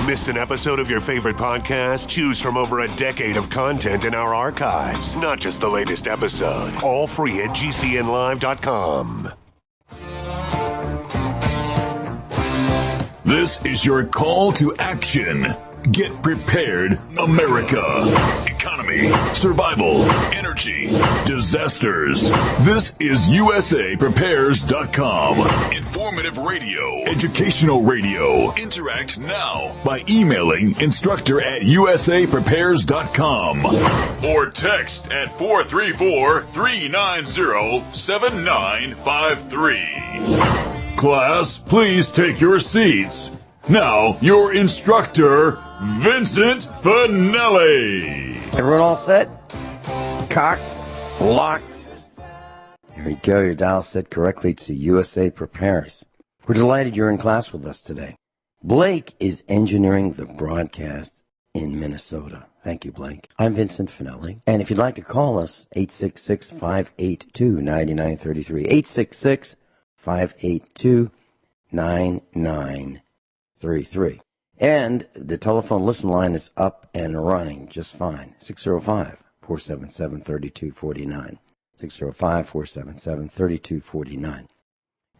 Missed an episode of your favorite podcast? Choose from over a decade of content in our archives, not just the latest episode. All free at gcnlive.com. This is your call to action. Get prepared, America. Economy, survival, energy, disasters. This is USAPrepares.com. Informative radio, educational radio. Interact now by emailing instructor@USAPrepares.com or text at 434-390-7953. Class, please take your seats. Now, your instructor, Vincent Finelli. Everyone all set? Cocked? Locked? Here we go. Your dial set correctly to USA Prepares. We're delighted you're in class with us today. Blake is engineering the broadcast in Minnesota. Thank you, Blake. I'm Vincent Finelli. And if you'd like to call us, 866-582-9933. 866-582-9933. And the telephone listen line is up and running just fine. 605-477-3249. 605-477-3249.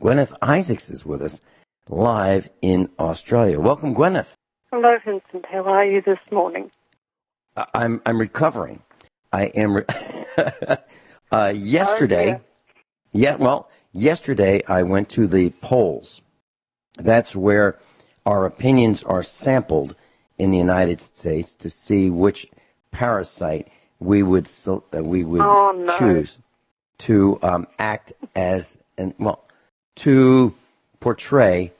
Guineith Isaacs is with us live in Australia. Welcome, Guineith. Hello, Vincent. How are you this morning? I'm recovering. I am yesterday. Yesterday I went to the polls. That's where our opinions are sampled in the United States to see which parasite we would choose to act as to portray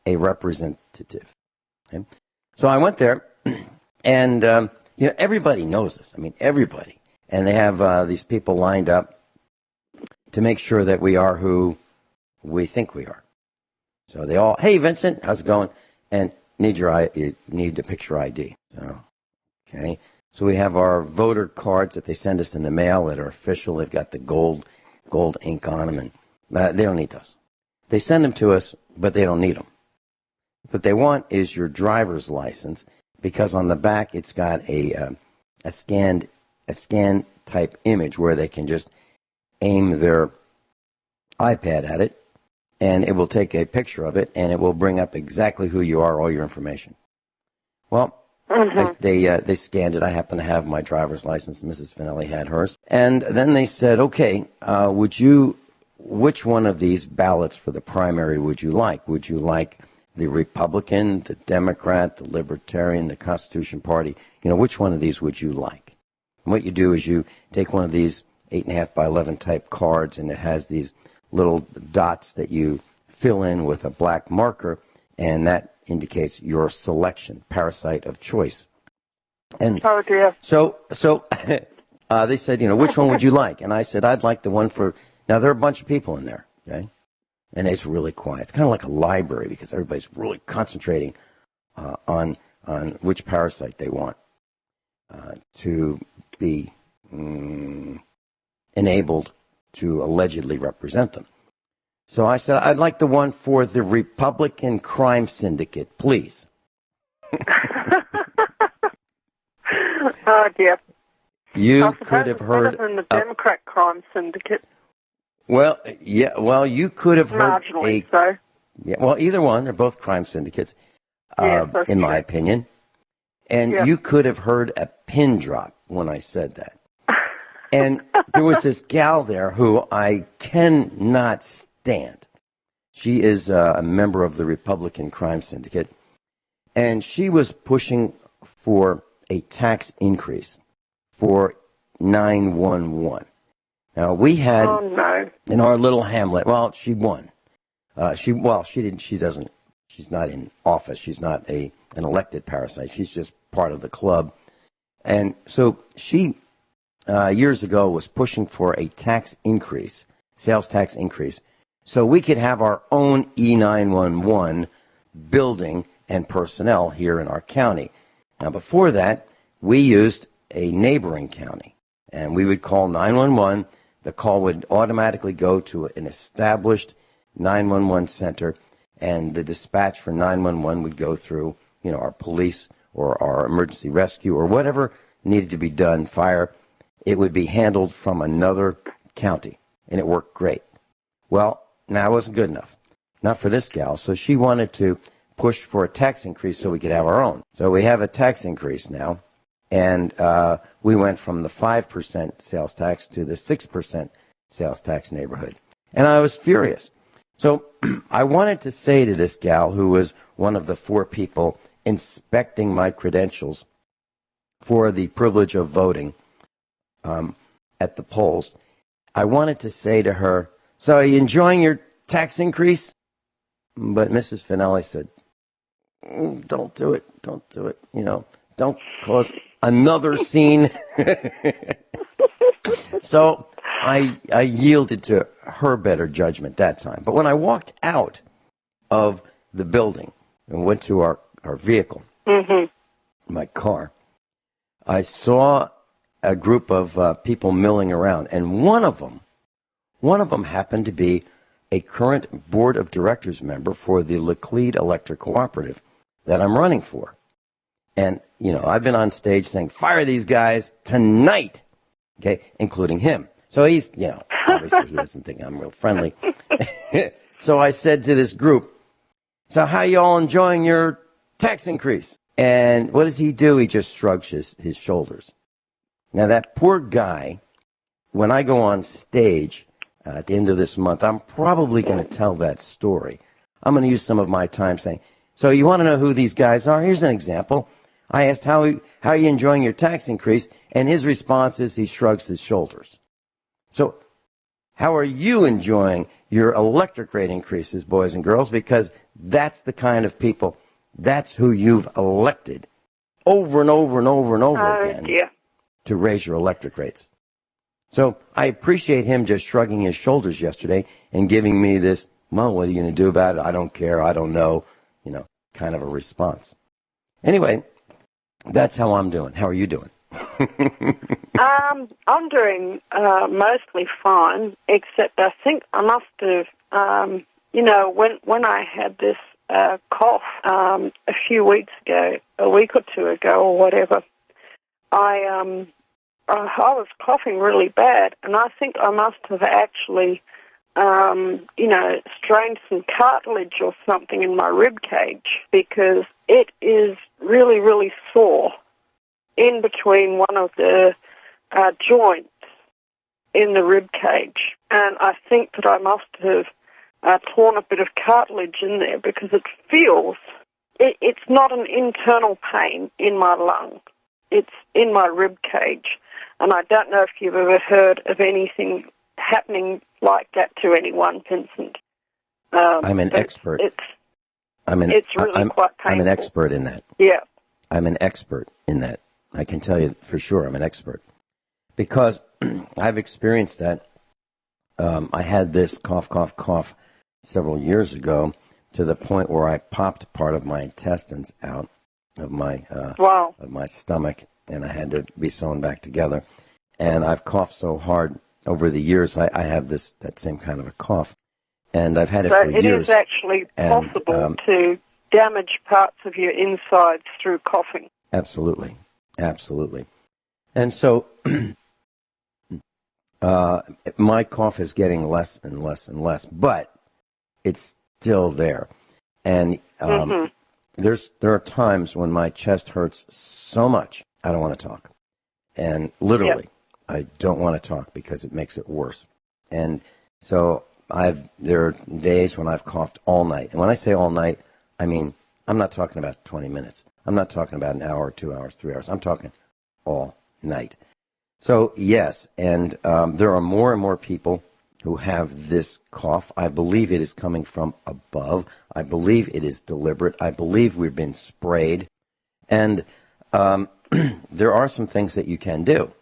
a representative. Okay? So I went there, and everybody knows this. I mean, everybody, and they have these people lined up to make sure that we are who we think we are. So they all, hey, Vincent, how's it going? And you need a picture ID. So, okay. So we have our voter cards that they send us in the mail that are official. They've got the gold ink on them, and they don't need those. They send them to us, but they don't need them. What they want is your driver's license, because on the back it's got a scan type image where they can just aim their iPad at it, and it will take a picture of it, and it will bring up exactly who you are, all your information. Well, they scanned it. I happen to have my driver's license. Mrs. Finelli had hers. And then they said, okay, which one of these ballots for the primary would you like? Would you like the Republican, the Democrat, the Libertarian, the Constitution Party? Which one of these would you like? And what you do is you take one of these 8.5 by 11 type cards, and it has these little dots that you fill in with a black marker, and that indicates your selection, parasite of choice. And so they said, which one would you like? And I said, I'd like the one for, now there are a bunch of people in there, okay? And it's really quiet. It's kind of like a library because everybody's really concentrating on which parasite they want to be enabled to allegedly represent them. So I said, I'd like the one for the Republican crime syndicate, please. Oh, dear. You could have heard... Better than the Democrat crime syndicate. Well, yeah, you could have heard... Marginally so. Yeah, well, either one. They're both crime syndicates, in my opinion. And you could have heard a pin drop when I said that. And there was this gal there who I cannot stand. She is a member of the Republican crime syndicate, and she was pushing for a tax increase for 911. Now we had in our little hamlet. Well, she won. She didn't. She doesn't. She's not in office. She's not an elected parasite. She's just part of the club, and so she. Years ago was pushing for a tax increase, sales tax increase, so we could have our own E911 building and personnel here in our county. Now, before that, we used a neighboring county, and we would call 911. The call would automatically go to an established 911 center, and the dispatch for 911 would go through our police or our emergency rescue or whatever needed to be done, fire, it would be handled from another county, and it worked great. Well, now it wasn't good enough. Not for this gal, so she wanted to push for a tax increase so we could have our own. So we have a tax increase now, and we went from the 5% sales tax to the 6% sales tax neighborhood. And I was furious. So I wanted to say to this gal, who was one of the 4 people inspecting my credentials for the privilege of voting at the polls, I wanted to say to her, so are you enjoying your tax increase? But Mrs. Finelli said, don't do it. Don't do it. Don't cause another scene. So I yielded to her better judgment that time. But when I walked out of the building and went to our vehicle, my car, I saw a group of people milling around, and one of them happened to be a current board of directors member for the Laclede Electric Cooperative that I'm running for. And, I've been on stage saying, fire these guys tonight, okay, including him. So he's, obviously he doesn't think I'm real friendly. So I said to this group, so how you all enjoying your tax increase? And what does he do? He just shrugs his shoulders. Now, that poor guy, when I go on stage at the end of this month, I'm probably going to tell that story. I'm going to use some of my time saying, so you want to know who these guys are? Here's an example. I asked, how are you enjoying your tax increase? And his response is he shrugs his shoulders. So how are you enjoying your electric rate increases, boys and girls? Because that's the kind of people, that's who you've elected over and over and over and over again to raise your electric rates. So I appreciate him just shrugging his shoulders yesterday and giving me this, well, what are you going to do about it? I don't care. I don't know, kind of a response. Anyway, that's how I'm doing. How are you doing? I'm doing mostly fine, except I think I must have, when I had this cough a few weeks ago, a week or two ago or whatever, I was coughing really bad, and I think I must have actually, strained some cartilage or something in my rib cage, because it is really, really sore in between one of the joints in the rib cage. And I think that I must have torn a bit of cartilage in there, because it feels, it's not an internal pain in my lung. It's in my rib cage. And I don't know if you've ever heard of anything happening like that to anyone, Vincent. I'm an expert. It's really quite painful. I'm an expert in that. Yeah. I'm an expert in that. I can tell you for sure I'm an expert. Because I've experienced that. I had this cough several years ago, to the point where I popped part of my intestines out of my stomach, and I had to be sewn back together. And I've coughed so hard over the years, I have that same kind of a cough. And I've had it for years. So it is actually possible to damage parts of your insides through coughing. Absolutely. Absolutely. And so my cough is getting less and less and less, but it's still there. And there are times when my chest hurts so much, I don't want to talk. And literally, I don't want to talk because it makes it worse. And so there are days when I've coughed all night. And when I say all night, I mean, I'm not talking about 20 minutes. I'm not talking about an hour, 2 hours, 3 hours. I'm talking all night. So, yes, and there are more and more people who have this cough. I believe it is coming from above. I believe it is deliberate. I believe we've been sprayed. And there are some things that you can do.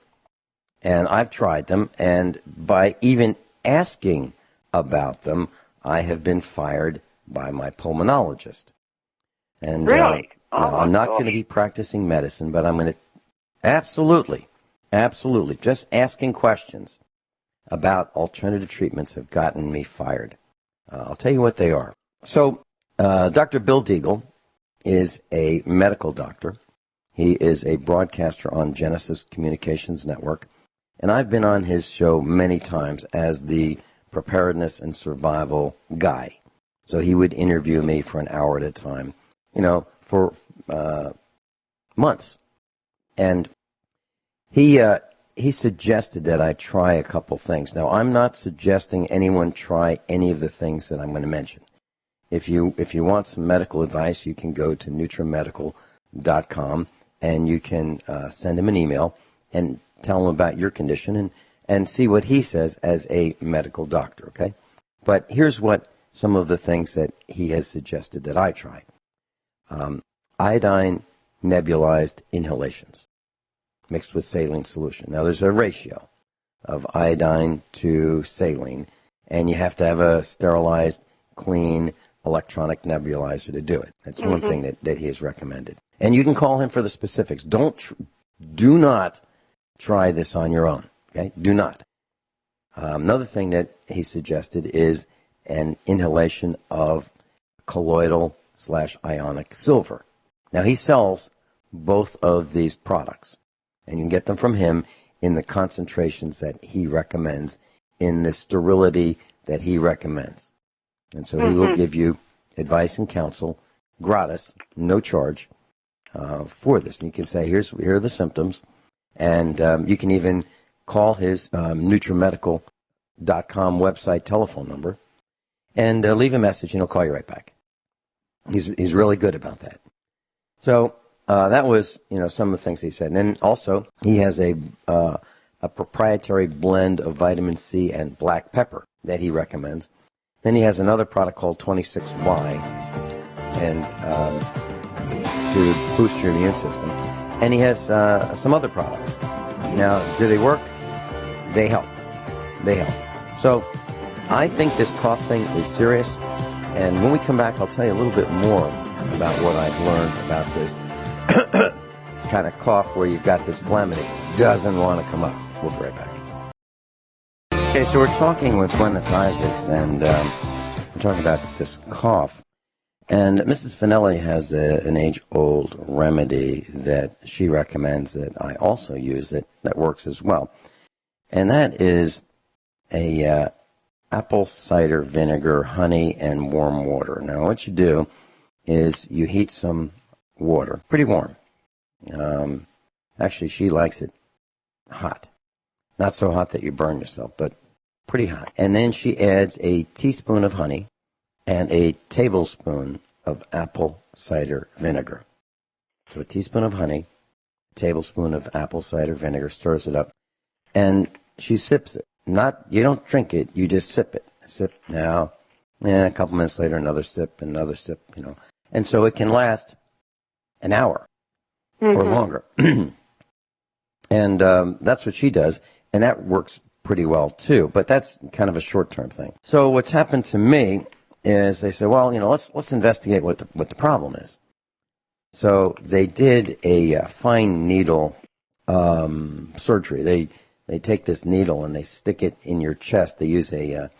And I've tried them, and by even asking about them, I have been fired by my pulmonologist. And really? I'm not going to be practicing medicine, but I'm going to absolutely, just asking questions about alternative treatments have gotten me fired. I'll tell you what they are. So Dr. Bill Deagle is a medical doctor. He is a broadcaster on Genesis Communications Network. And I've been on his show many times as the preparedness and survival guy. So he would interview me for an hour at a time, for months. And he suggested that I try a couple things. Now, I'm not suggesting anyone try any of the things that I'm going to mention. If you want some medical advice, you can go to NutriMedical.com and you can send him an email and tell him about your condition and see what he says as a medical doctor, okay? But here's what some of the things that he has suggested that I try. Iodine nebulized inhalations mixed with saline solution. Now, there's a ratio of iodine to saline, and you have to have a sterilized, clean electronic nebulizer to do it. That's one thing that he has recommended. And you can call him for the specifics. Do not try this on your own, okay? Do not. Another thing that he suggested is an inhalation of colloidal/ionic silver. Now, he sells both of these products, and you can get them from him in the concentrations that he recommends, in the sterility that he recommends. And so he will give you advice and counsel, gratis, no charge, for this. And you can say, here are the symptoms, and you can even call his NutriMedical.com website telephone number and leave a message, and he'll call you right back. He's really good about that. So that was, some of the things he said. And then also, he has a proprietary blend of vitamin C and black pepper that he recommends. Then he has another product called 26Y, and to boost your immune system. And he has some other products. Now, do they work? They help. So I think this cough thing is serious. And when we come back, I'll tell you a little bit more about what I've learned about this kind of cough where you've got this phlegm and it doesn't want to come up. We'll be right back. Okay, so we're talking with Guineith Isaacs, and we're talking about this cough. And Mrs. Finelli has an age-old remedy that she recommends that I also use that works as well. And that is a apple cider vinegar, honey, and warm water. Now, what you do is you heat some water, pretty warm. Actually, she likes it hot. Not so hot that you burn yourself, but pretty hot. And then she adds a teaspoon of honey and a tablespoon of apple cider vinegar. So a teaspoon of honey, a tablespoon of apple cider vinegar, stirs it up, and she sips it. You don't drink it, you just sip it. Sip now, and a couple minutes later, another sip, And so it can last an hour or longer. And that's what she does, and that works pretty well too, but that's kind of a short-term thing. So what's happened to me is they said, well, let's investigate what the problem is. So they did a fine needle surgery. They take this needle and they stick it in your chest. They use a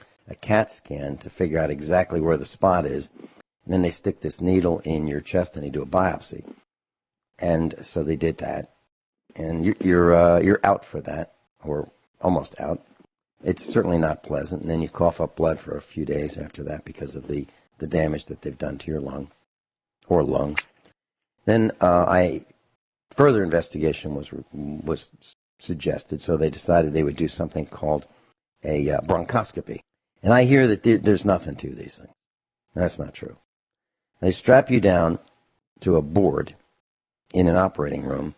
CAT scan to figure out exactly where the spot is. And then they stick this needle in your chest and they do a biopsy. And so they did that. And you're out for that, or almost out. It's certainly not pleasant. And then you cough up blood for a few days after that because of the damage that they've done to your lung or lungs. Then further investigation was suggested, so they decided they would do something called a bronchoscopy. And I hear that there's nothing to these things. That's not true. They strap you down to a board in an operating room,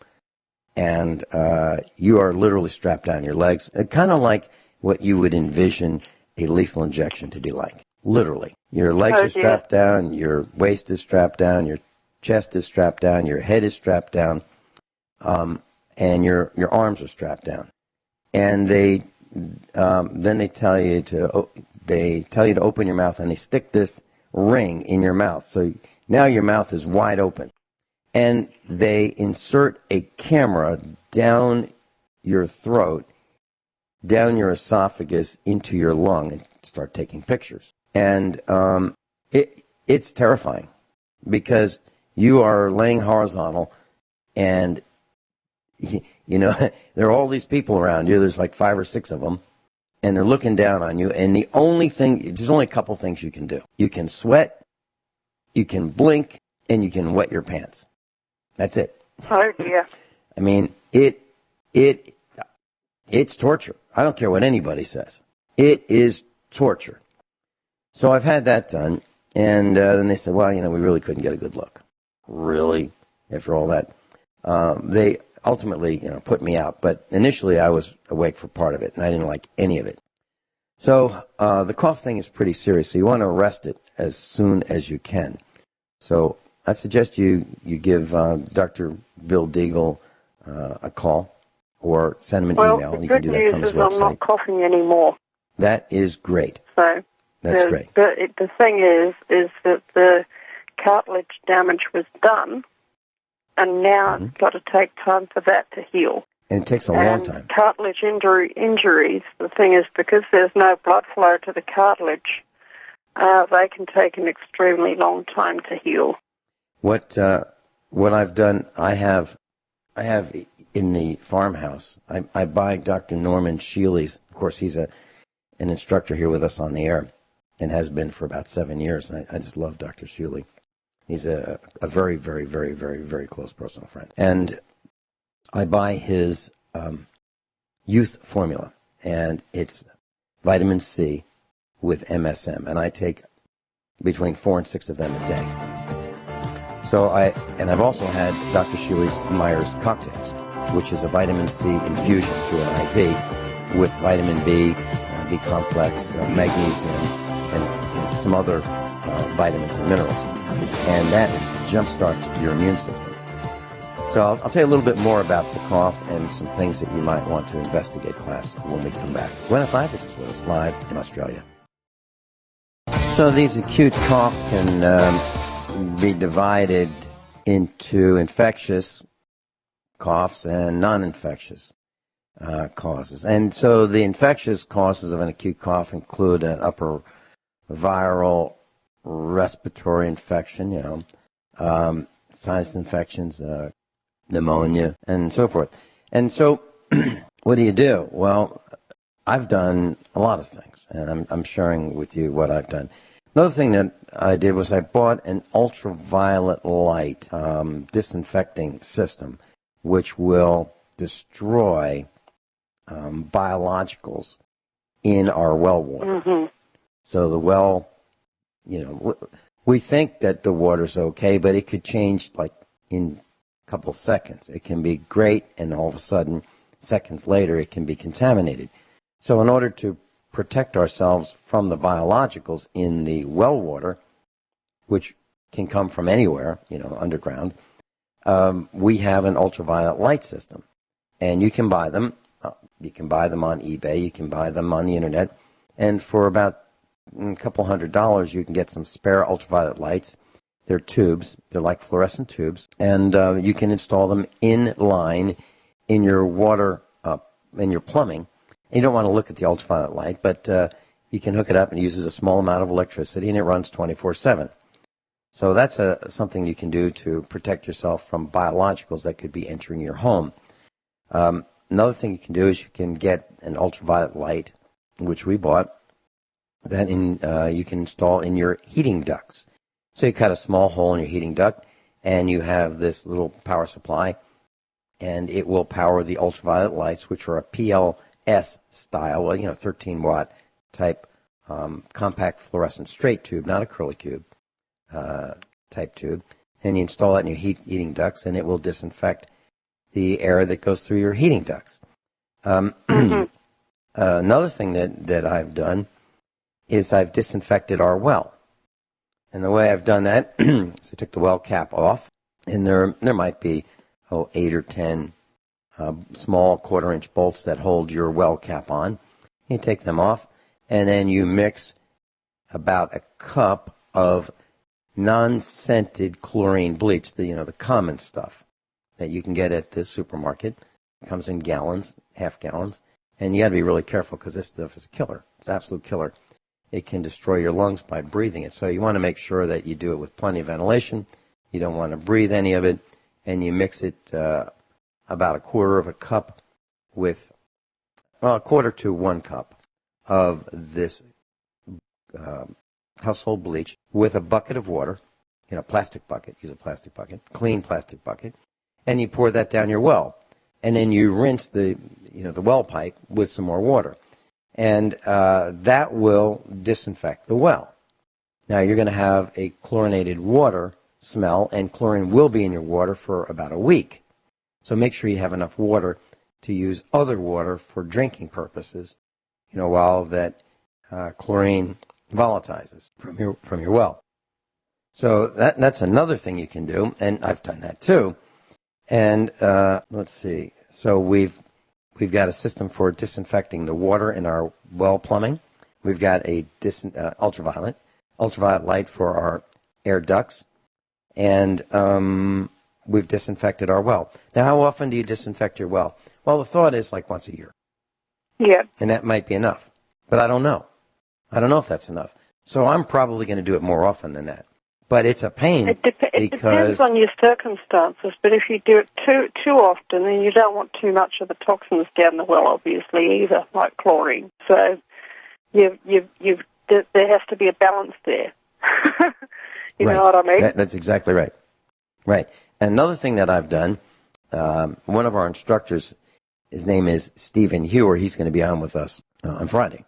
and you are literally strapped down your legs, kind of like what you would envision a lethal injection to be like. Literally. Your legs are strapped down, your waist is strapped down, your chest is strapped down, your head is strapped down, and your arms are strapped down. And then they tell you to open your mouth, and they stick this ring in your mouth. So now your mouth is wide open. And they insert a camera down your throat, down your esophagus, into your lung, and start taking pictures. And it's terrifying because You are laying horizontal, and, you know, there are all these people around you. There's like 5 or 6 of them, and they're looking down on you. And there's only a couple things you can do. You can sweat, you can blink, and you can wet your pants. That's it. Oh, dear. I mean, it's torture. I don't care what anybody says. It is torture. So I've had that done, and then they said, well, you know, we really couldn't get a good look. Really? After all that? They ultimately, you know, put me out, but initially I was awake for part of it, and I didn't like any of it. So the cough thing is pretty serious, so you want to arrest it as soon as you can. So I suggest you give Dr. Bill Deagle a call or send him an email, and you can do that from his website. Well, the good news is I'm not coughing anymore. That is great. So that's great. The thing is that the cartilage damage was done, and now it's got to take time for that to heal. And it takes a long time. Cartilage injuries, the thing is, because there's no blood flow to the cartilage, they can take an extremely long time to heal. What I've done, I have in the farmhouse, I buy Dr. Norman Shealy's. Of course, he's an instructor here with us on the air and has been for about 7 years. I just love Dr. Shealy. He's a very, very, very, very, very close personal friend. And I buy his youth formula, and it's vitamin C with MSM, and I take between 4 and 6 of them a day. So I've also had Dr. Shealy's Myers cocktails, which is a vitamin C infusion through an IV with vitamin B, B complex, magnesium, and some other vitamins and minerals. And that jumpstarts your immune system. So I'll tell you a little bit more about the cough and some things that you might want to investigate, class, when we come back. Guineith Isaacs is with us live in Australia. So these acute coughs can be divided into infectious coughs and non-infectious causes. And so the infectious causes of an acute cough include an upper viral respiratory infection, sinus infections, pneumonia, and so forth. And so what do? Well, I've done a lot of things, and I'm sharing with you what I've done. Another thing that I did was I bought an ultraviolet light disinfecting system, which will destroy biologicals in our well water. Mm-hmm. So the well, we think that the water's okay, but it could change like in a couple seconds. It can be great, and all of a sudden, seconds later, it can be contaminated. So in order to protect ourselves from the biologicals in the well water, which can come from anywhere, underground, we have an ultraviolet light system. And you can buy them. You can buy them on eBay. You can buy them on the internet. And for about a couple $100, you can get some spare ultraviolet lights. They're tubes. They're like fluorescent tubes. And you can install them in line in your water, in your plumbing. And you don't want to look at the ultraviolet light, but you can hook it up, and it uses a small amount of electricity, and it runs 24/7. So that's something you can do to protect yourself from biologicals that could be entering your home. Another thing you can do is you can get an ultraviolet light, which we bought, that you can install in your heating ducts. So you cut a small hole in your heating duct, and you have this little power supply, and it will power the ultraviolet lights, which are a PLS style, 13-watt type compact fluorescent straight tube, not a curlicube type tube. And you install that in your heating ducts, and it will disinfect the air that goes through your heating ducts. Another thing that I've done is I've disinfected our well. And the way I've done that is I took the well cap off, and there might be 8 or 10 small quarter-inch bolts that hold your well cap on. You take them off, and then you mix about a cup of non-scented chlorine bleach, the common stuff that you can get at the supermarket. It comes in gallons, half gallons, and you got to be really careful because this stuff is a killer. It's an absolute killer. It can destroy your lungs by breathing it. So you want to make sure that you do it with plenty of ventilation You don't want to breathe any of it, and you mix it about a quarter of a cup with, well, a quarter to 1 cup of this household bleach with a bucket of water, plastic bucket, use a plastic bucket, clean plastic bucket, and you pour that down your well. And then you rinse the well pipe with some more water. And that will disinfect the well. Now, you're going to have a chlorinated water smell, and chlorine will be in your water for about a week. So make sure you have enough water to use other water for drinking purposes, while that chlorine volatilizes from your well. So that's another thing you can do, and I've done that too. And let's see. So we've got a system for disinfecting the water in our well plumbing. We've got a ultraviolet light for our air ducts, and we've disinfected our well. Now, how often do you disinfect your well? Well, the thought is like once a year. Yeah. And that might be enough, but I don't know. I don't know if that's enough. So I'm probably going to do it more often than that. But it's a pain It depends on your circumstances, but if you do it too often, then you don't want too much of the toxins down the well, obviously, either, like chlorine. So there has to be a balance there. You know what I mean? That's exactly right. Right. Another thing that I've done, one of our instructors, his name is Stephen Hewer. He's going to be on with us on Friday.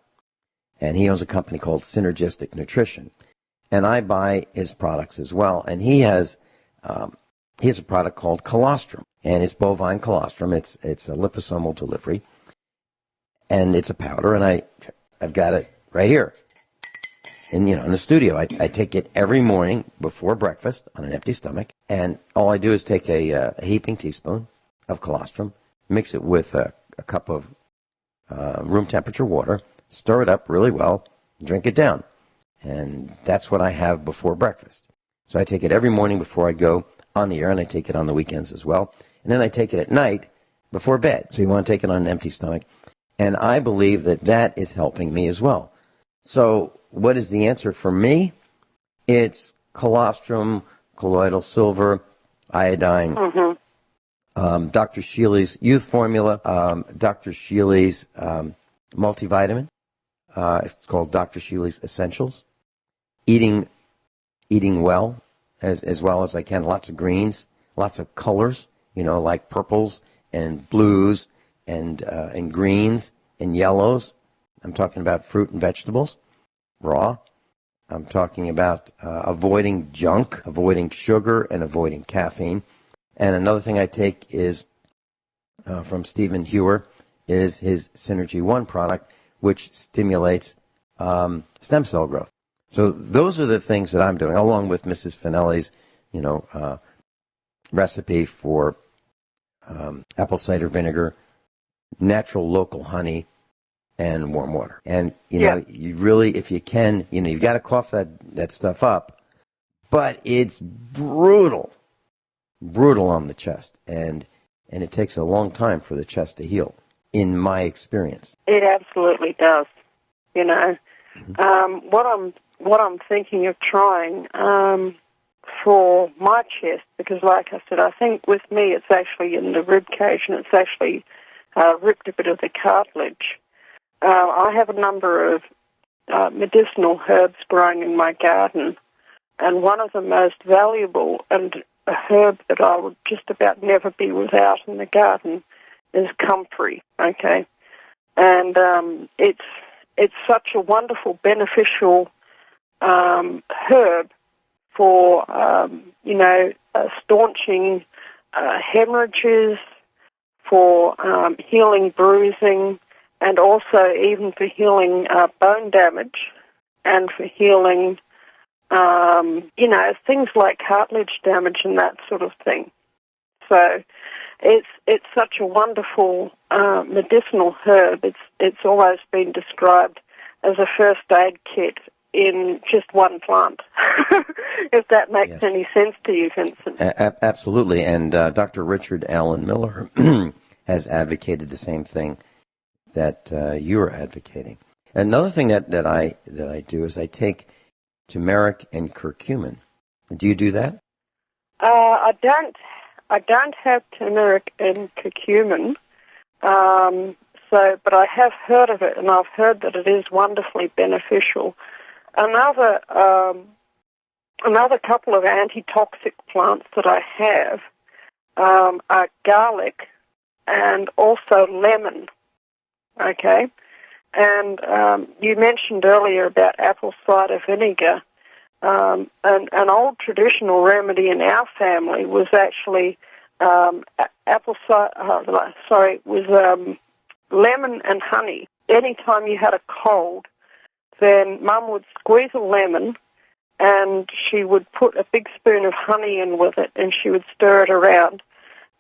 And he owns a company called Synergistic Nutrition. And I buy his products as well. And he has a product called colostrum. And it's bovine colostrum. It's a liposomal delivery. And it's a powder. And I've got it right here. And, in the studio. I take it every morning before breakfast on an empty stomach. And all I do is take a heaping teaspoon of colostrum, mix it with a cup of room temperature water, stir it up really well, drink it down. And that's what I have before breakfast. So I take it every morning before I go on the air, and I take it on the weekends as well. And then I take it at night before bed. So you want to take it on an empty stomach. And I believe that is helping me as well. So what is the answer for me? It's colostrum, colloidal silver, iodine, Dr. Shealy's Youth Formula, Dr. Shealy's multivitamin. It's called Dr. Shealy's Essentials. Eating well, as well as I can. Lots of greens, lots of colors, like purples and blues and greens and yellows. I'm talking about fruit and vegetables, raw. I'm talking about avoiding junk, avoiding sugar, and avoiding caffeine. And another thing I take is from Stephen Hewer is his Synergy 1 product, which stimulates stem cell growth. So those are the things that I'm doing, along with Mrs. Finelli's, recipe for apple cider vinegar, natural local honey, and warm water. And, you really, if you can, you've got to cough that stuff up, but it's brutal on the chest. And it takes a long time for the chest to heal, in my experience. It absolutely does. What I'm thinking of trying for my chest, because like I said, I think with me it's actually in the rib cage, and it's actually ripped a bit of the cartilage. I have a number of medicinal herbs growing in my garden, and one of the most valuable and a herb that I would just about never be without in the garden is comfrey, okay? And it's such a wonderful, beneficial herb for, staunching hemorrhages, for healing bruising, and also even for healing bone damage, and for healing, things like cartilage damage and that sort of thing. So it's such a wonderful medicinal herb. It's always been described as a first aid kit in just one plant, if that makes any sense to you, Vincent. Absolutely. And Dr. Richard Allen Miller has advocated the same thing that you are advocating. Another thing that I do is I take turmeric and curcumin. Do you do that? I don't have turmeric and curcumin, but I have heard of it, and I've heard that it is wonderfully beneficial. Another couple of antitoxic plants that I have are garlic and also lemon. Okay, and you mentioned earlier about apple cider vinegar. An old traditional remedy in our family was actually lemon and honey. Anytime you had a cold, then Mum would squeeze a lemon, and she would put a big spoon of honey in with it, and she would stir it around.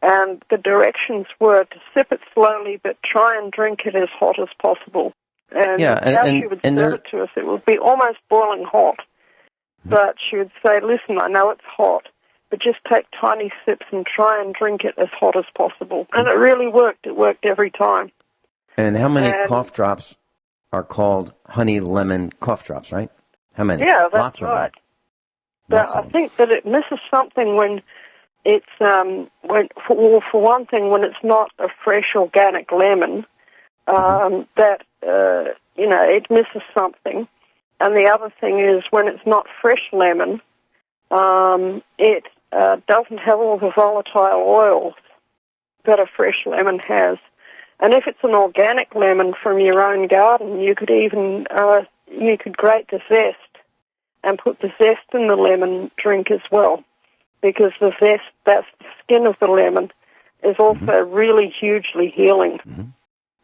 And the directions were to sip it slowly, but try and drink it as hot as possible. And she would serve it to us, it would be almost boiling hot. But she would say, listen, I know it's hot, but just take tiny sips and try and drink it as hot as possible. And it really worked. It worked every time. And how many cough drops are called honey lemon cough drops, right? How many? Yeah, that's Lots right. Of them. But I think that it misses something when it's, for one thing, when it's not a fresh organic lemon, it misses something. And the other thing is when it's not fresh lemon, it doesn't have all the volatile oils that a fresh lemon has. And if it's an organic lemon from your own garden, you could even grate the zest and put the zest in the lemon drink as well, because the zest, that's the skin of the lemon, is also really hugely healing. Mm-hmm.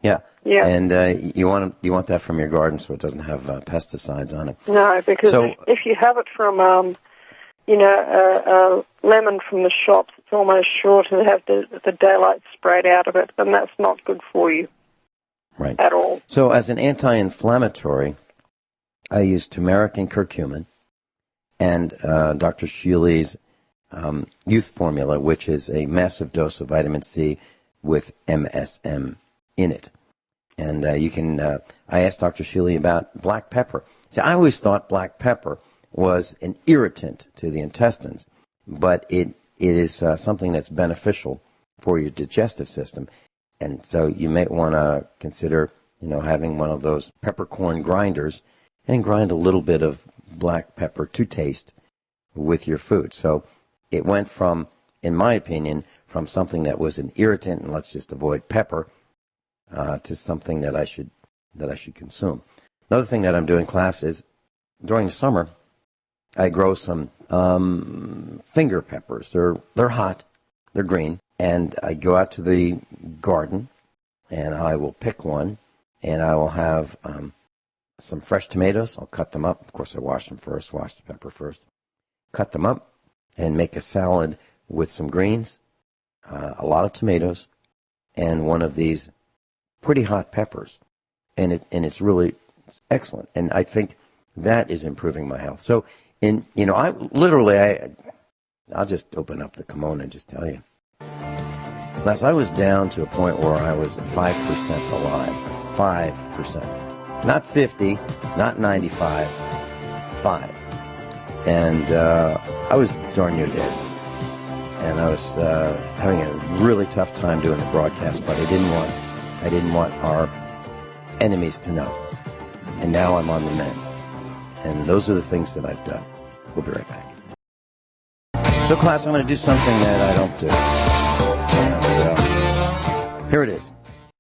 Yeah. Yeah. And you want that from your garden so it doesn't have pesticides on it. No, because if you have it from a lemon from the shops, it's almost sure to have the daylight sprayed out of it, and that's not good for you. Right. At all. So as an anti-inflammatory, I use turmeric and curcumin and Dr. Shealy's youth formula, which is a massive dose of vitamin C with MSM in it. And I asked Dr. Shealy about black pepper. See, I always thought black pepper was an irritant to the intestines, but it is something that's beneficial for your digestive system. And so you may want to consider, having one of those peppercorn grinders and grind a little bit of black pepper to taste with your food. So it went from, in my opinion, from something that was an irritant, and let's just avoid pepper, to something that I should consume. Another thing that I'm doing, class, is during the summer, I grow some finger peppers. They're hot, they're green, and I go out to the garden, and I will pick one, and I will have some fresh tomatoes. I'll cut them up. Of course, I wash the pepper first. Cut them up and make a salad with some greens, a lot of tomatoes, and one of these pretty hot peppers. And it's really excellent. And I think that is improving my health. So, I'll just open up the kimono and just tell you. Plus, I was down to a point where I was 5% alive. 5%. Not 50, not 95, 5. And I was darn near dead. And I was having a really tough time doing the broadcast, but I didn't want our enemies to know. And now I'm on the mend. And those are the things that I've done. We'll be right back. So, class, I'm going to do something that I don't do. And, here it is.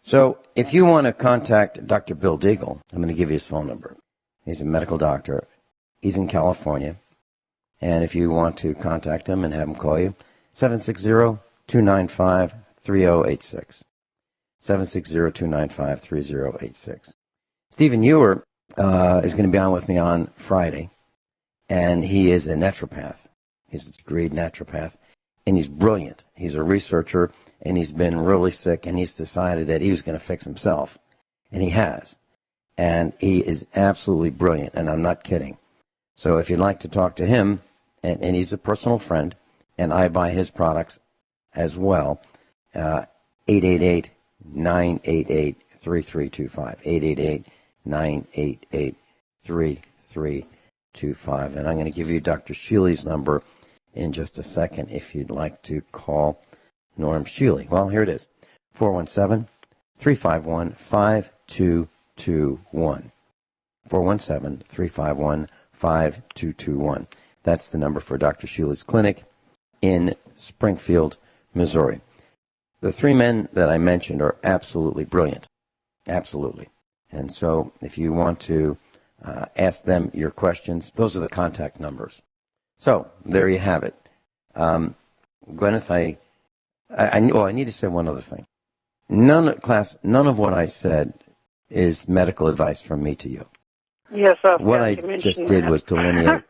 So, if you want to contact Dr. Bill Deagle, I'm going to give you his phone number. He's a medical doctor. He's in California. And if you want to contact him and have him call you, 760-295-3086. 760-295-3086. Stephen Ewer is going to be on with me on Friday, and he is a naturopath. He's a degreed naturopath, and he's brilliant. He's a researcher, and he's been really sick, and he's decided that he was going to fix himself, and he has. And he is absolutely brilliant, and I'm not kidding. So if you'd like to talk to him, and he's a personal friend, and I buy his products as well, 888-988-3325, 888-988-3325. And I'm going to give you Dr. Shealy's number in just a second if you'd like to call Norm Shealy. Well, here it is, 417-351-5221. 417-351-5221. That's the number for Dr. Shealy's clinic in Springfield, Missouri. The three men that I mentioned are absolutely brilliant. Absolutely. And so if you want to ask them your questions, those are the contact numbers. So there you have it. Guineith, I need to say one other thing. None of what I said is medical advice from me to you. Yes, what I just did was delineate.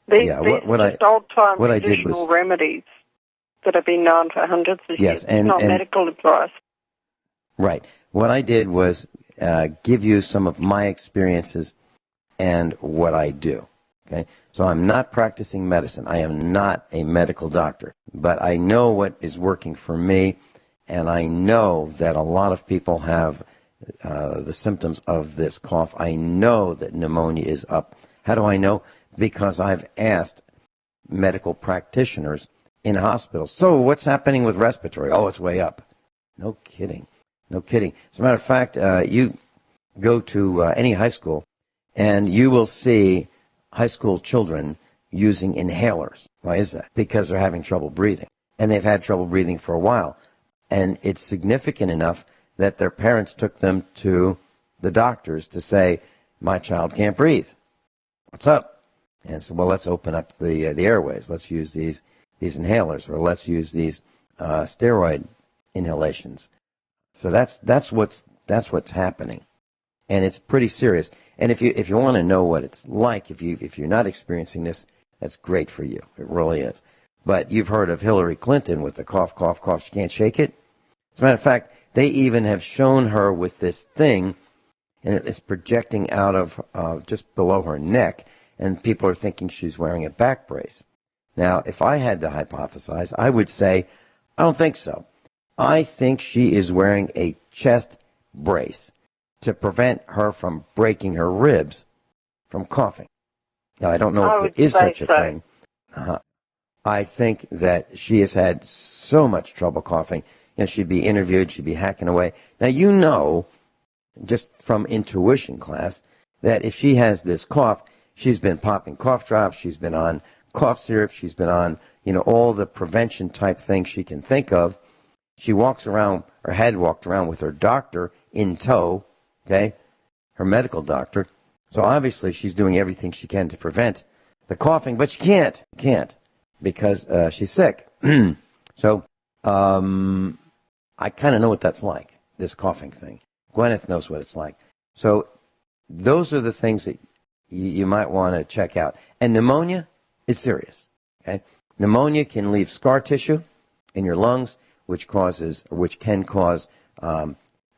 These old-time traditional remedies that have been known for hundreds of years. It's not medical advice. Right. What I did was give you some of my experiences and what I do. Okay. So I'm not practicing medicine. I am not a medical doctor, but I know what is working for me, and I know that a lot of people have the symptoms of this cough. I know that pneumonia is up. How do I know? Because I've asked medical practitioners in hospitals, so what's happening with respiratory? Oh, it's way up. No kidding. No kidding. As a matter of fact, you go to any high school, and you will see high school children using inhalers. Why is that? Because they're having trouble breathing, and they've had trouble breathing for a while. And it's significant enough that their parents took them to the doctors to say, my child can't breathe. What's up? And so, well, let's open up the airways. Let's use these inhalers, or let's use these steroid inhalations. So that's what's happening, and it's pretty serious. And if you want to know what it's like, if you're not experiencing this, that's great for you. It really is. But you've heard of Hillary Clinton with the cough, cough, cough. She can't shake it. As a matter of fact, they even have shown her with this thing, and it's projecting out of just below her neck, and people are thinking she's wearing a back brace. Now, if I had to hypothesize, I would say, I don't think so. I think she is wearing a chest brace to prevent her from breaking her ribs from coughing. Now, I don't know if there is such a thing. I think that she has had so much trouble coughing. She'd be interviewed, she'd be hacking away. Now, just from intuition class, that if she has this cough, she's been popping cough drops, she's been on cough syrup, she's been on, all the prevention type things she can think of. She walks around, or had walked around with her doctor in tow, okay, her medical doctor. So obviously she's doing everything she can to prevent the coughing, but she can't, because she's sick. So I kind of know what that's like, this coughing thing. Guineith knows what it's like. So those are the things that you might want to check out. And pneumonia is serious, okay? Pneumonia can leave scar tissue in your lungs, which can cause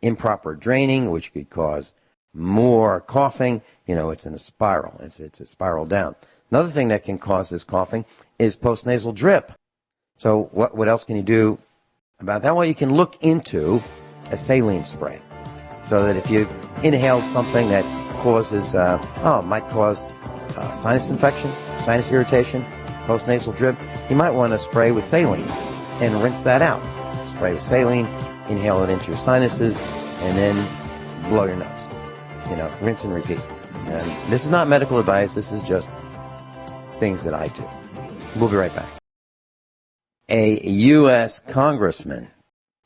improper draining, which could cause more coughing. It's in a spiral. It's a spiral down. Another thing that can cause this coughing is postnasal drip. So what else can you do about that? Well, you can look into a saline spray, so that if you inhaled something that might cause sinus infection, sinus irritation, postnasal drip, you might want to spray with saline and rinse that out. Spray with saline, inhale it into your sinuses, and then blow your nose. Rinse and repeat. And this is not medical advice. This is just things that I do. We'll be right back. A U.S. congressman,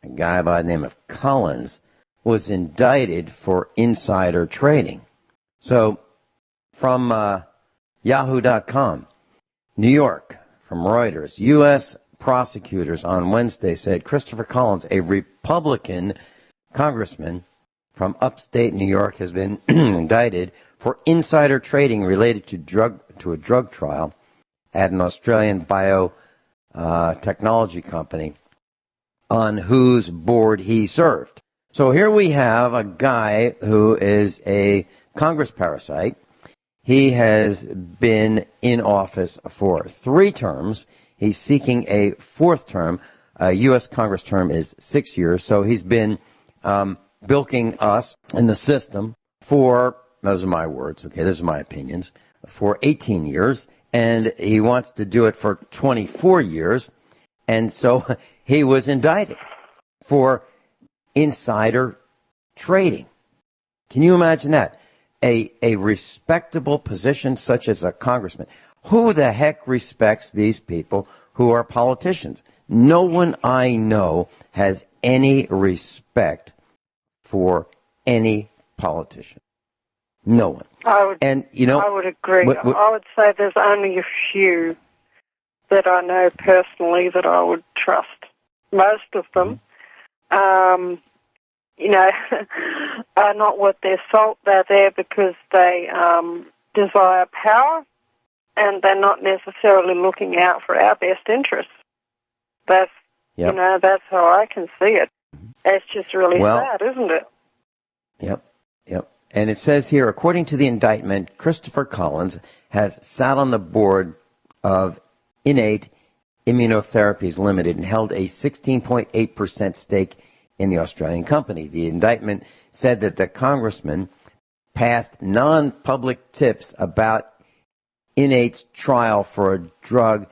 a guy by the name of Collins, was indicted for insider trading. So, from Yahoo.com, New York, from Reuters, U.S. prosecutors on Wednesday said Christopher Collins, a Republican congressman from upstate New York, has been indicted for insider trading related to a drug trial at an Australian biotechnology company on whose board he served. So here we have a guy who is a Congress parasite. He has been in office for 3 terms. He's seeking a 4th term. A U.S. Congress term is 6 years. So he's been bilking us in the system for, those are my words, okay, those are my opinions, for 18 years. and he wants to do it for 24 years. And so he was indicted for insider trading. Can you imagine that? A respectable position such as a congressman. Who the heck respects these people who are politicians? No one I know has any respect for any politician. No one. I would agree. I would say there's only a few that I know personally that I would trust. Most of them, are not worth their salt. They're there because they desire power, and they're not necessarily looking out for our best interests. That's that's how I can see it. It's just really sad, isn't it? Yep. And it says here, according to the indictment, Christopher Collins has sat on the board of Innate Immunotherapies Limited and held a 16.8% stake in the Australian company. The indictment said that the congressman passed non-public tips about Innate's trial for a drug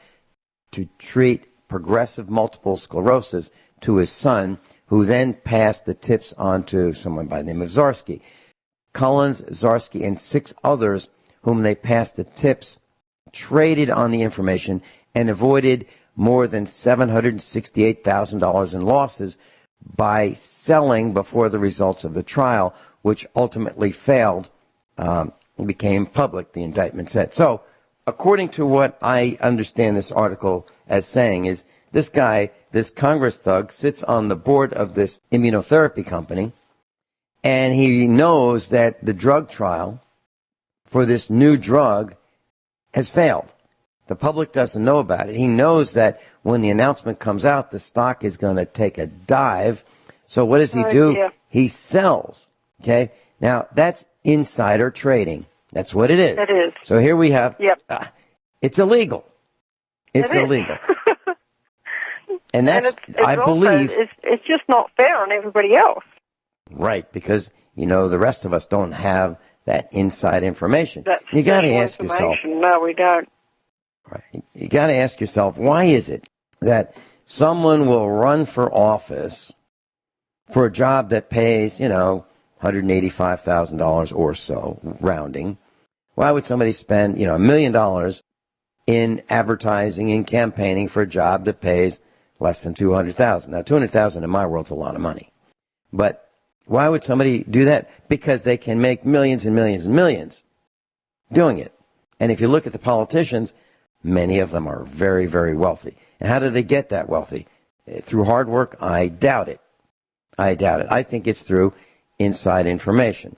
to treat progressive multiple sclerosis to his son, who then passed the tips on to someone by the name of Zarsky. Collins, Zarsky, and 6 others whom they passed the tips traded on the information and avoided more than $768,000 in losses by selling before the results of the trial, which ultimately failed, became public, the indictment said. So, according to what I understand this article as saying, is this guy, this Congress thug, sits on the board of this immunotherapy company, and he knows that the drug trial for this new drug has failed. The public doesn't know about it. He knows that when the announcement comes out, the stock is going to take a dive. So what does he do? Yeah. He sells. Okay? Now, that's insider trading. That's what it is. It is. So here we have, it's illegal. It's It illegal. And that's, it's I believe. It's just not fair on everybody else. Right, because, the rest of us don't have that inside information. You got to ask yourself. No, we don't. Right. You got to ask yourself, why is it that someone will run for office for a job that pays, $185,000 or so, rounding? Why would somebody spend, $1 million in advertising and campaigning for a job that pays less than $200,000? Now, $200,000 in my world's a lot of money. But why would somebody do that? Because they can make millions and millions and millions doing it. And if you look at the politicians, many of them are very, very wealthy. And how do they get that wealthy? Through hard work? I doubt it. I think it's through inside information.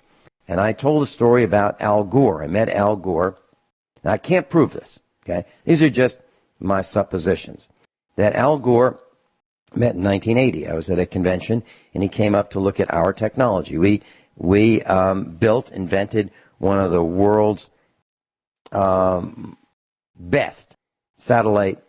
And I told a story about Al Gore. I met Al Gore. Now, I can't prove this, okay? These are just my suppositions. That Al Gore met in 1980. I was at a convention, and he came up to look at our technology. We invented one of the world's best satellite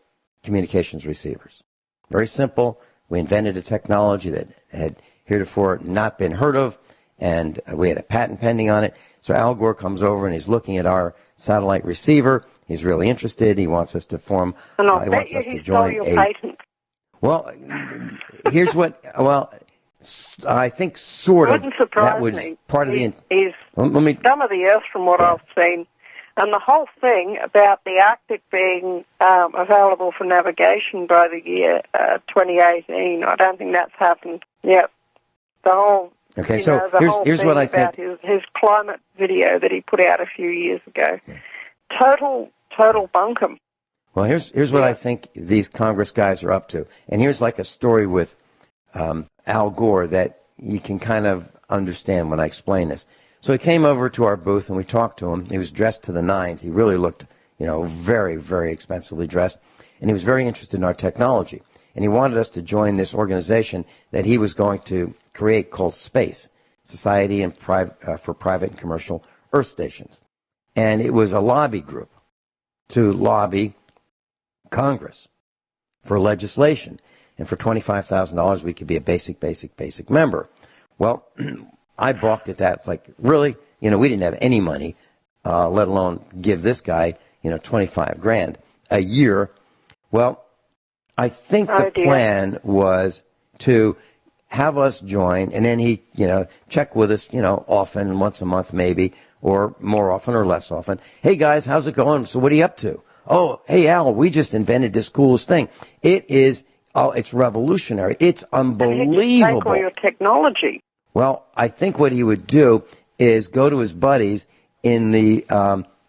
communications receivers. Very simple. We invented a technology that had heretofore not been heard of, and we had a patent pending on it. So Al Gore comes over and he's looking at our satellite receiver. He's really interested. He wants us to form. And he wants us to join your a. Patent. Well, here's what. Well, I think sort of that was me. part of the. He's let me. scum of the earth from what I've seen. And the whole thing about the Arctic being available for navigation by the year 2018, I don't think that's happened yet. The whole, okay, so here's what I think. His climate video that he put out a few years ago. Yeah. Total bunkum. Well, here's what I think these Congress guys are up to. And here's like a story with Al Gore that you can kind of understand when I explain this. So he came over to our booth and we talked to him. He was dressed to the nines. He really looked, very, very expensively dressed. And he was very interested in our technology. And he wanted us to join this organization that he was going to create called SPACE, Society for Private and Commercial Earth Stations. And it was a lobby group to lobby Congress for legislation. And for $25,000, we could be a basic member. Well, I balked at that. It's like, really? We didn't have any money, let alone give this guy, $25 grand a year. Well, I think the plan was to have us join, and then he, check with us, often, once a month maybe, or more often or less often. Hey guys, how's it going? So what are you up to? Oh, hey Al, we just invented this coolest thing. It's revolutionary. It's unbelievable. And he'd take all your technology. Well, I think what he would do is go to his buddies in the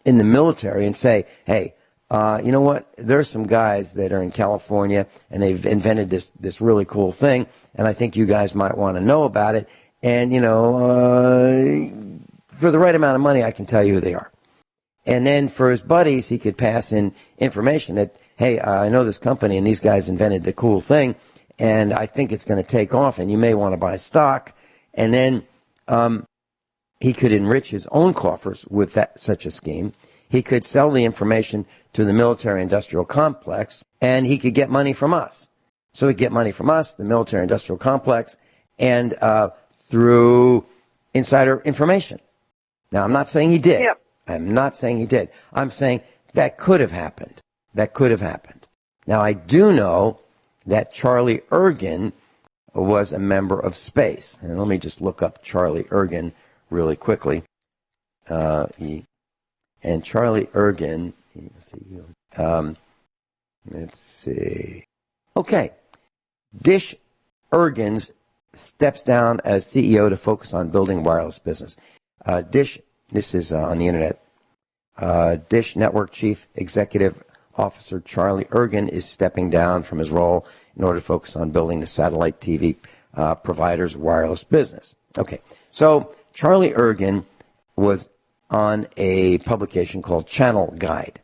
military and say, hey, you know what? There's some guys that are in California, and they've invented this really cool thing, and I think you guys might want to know about it. And, for the right amount of money, I can tell you who they are. And then for his buddies, he could pass in information that, hey, I know this company, and these guys invented the cool thing, and I think it's going to take off, and you may want to buy stock. And then he could enrich his own coffers with such a scheme. He could sell the information to the military-industrial complex, and he could get money from us. So he'd get money from us, the military-industrial complex, and through insider information. Now, I'm not saying he did. Yep. I'm not saying he did. I'm saying that could have happened. That could have happened. Now, I do know that Charlie Ergen was a member of Space. And let me just look up Charlie Ergen really quickly. And Charlie Ergen, let's see. Okay. Dish Ergens steps down as CEO to focus on building wireless business. Dish, this is on the internet. Dish Network Chief Executive Officer Charlie Ergen is stepping down from his role in order to focus on building the satellite TV provider's wireless business. Okay, so Charlie Ergen was on a publication called Channel Guide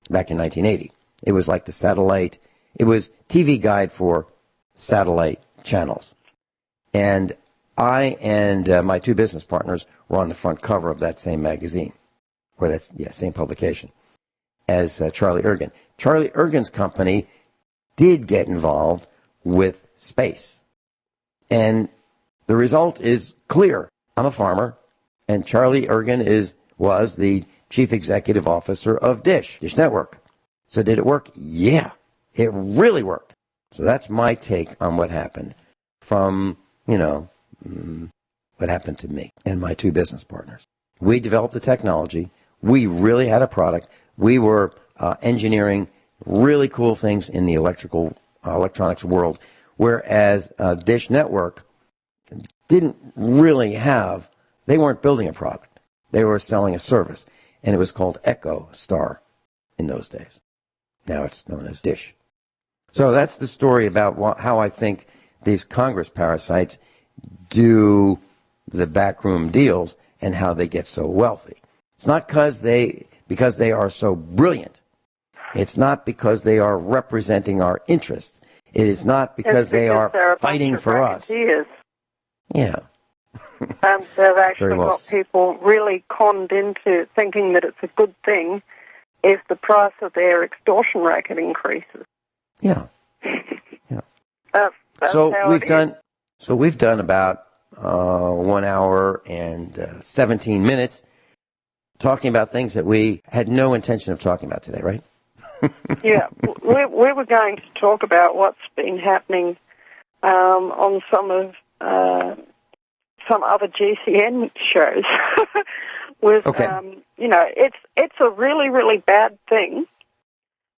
back in 1980. It was like the satellite, it was TV guide for satellite channels. And I and my two business partners were on the front cover of that same magazine, or same publication as Charlie Ergen. Charlie Ergen's company did get involved with space. And the result is clear. I'm a farmer, and Charlie Ergen was the chief executive officer of Dish Network. So did it work? Yeah, it really worked. So that's my take on what happened from, what happened to me and my two business partners. We developed the technology. We really had a product. We were engineering really cool things in the electronics world, whereas Dish Network didn't really they weren't building a product. They were selling a service, and it was called Echo Star in those days. Now it's known as Dish. So that's the story about how I think these Congress parasites do the backroom deals and how they get so wealthy. It's not because they are so brilliant. It's not because they are representing our interests. It is not because they are fighting for us. Yeah. They've actually got people really conned into thinking that it's a good thing if the price of their extortion racket increases. Yeah. Yeah. So we've done about 1 hour and 17 minutes talking about things that we had no intention of talking about today, right? Yeah, we were going to talk about what's been happening on some other GCN shows. It's a really, really bad thing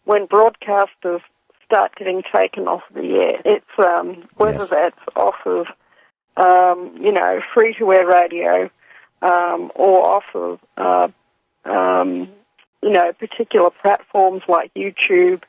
when broadcasters start getting taken off the air. It's whether that's off of free-to-air radio or off of particular platforms like YouTube,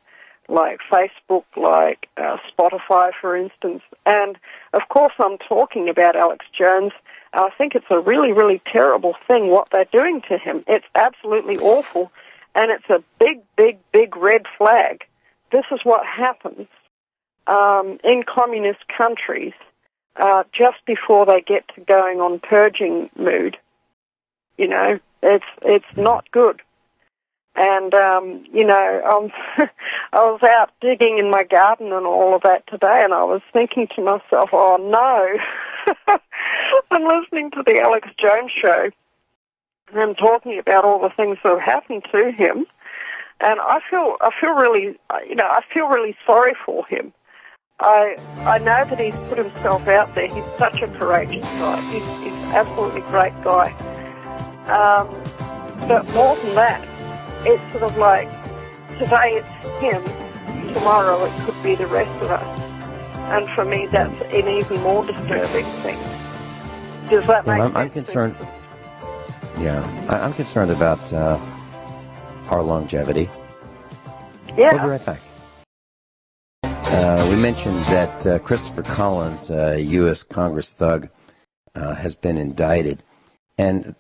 like Facebook, like Spotify, for instance. And, of course, I'm talking about Alex Jones. I think it's a really, really terrible thing what they're doing to him. It's absolutely awful, and it's a big, big, big red flag. This is what happens in communist countries just before they get to going on purging mood. It's not good. And, I was out digging in my garden and all of that today, and I was thinking to myself, oh, no. I'm listening to the Alex Jones show and talking about all the things that have happened to him. And I feel really, I feel really sorry for him. I know that he's put himself out there. He's such a courageous guy. He's an absolutely great guy. But more than that, it's sort of like, today it's him, tomorrow it could be the rest of us. And for me, that's an even more disturbing thing. Does that make sense? I'm concerned. Yeah, I'm concerned about our longevity. Yeah. We'll be right back. We mentioned that Christopher Collins, a U.S. Congress thug, has been indicted. And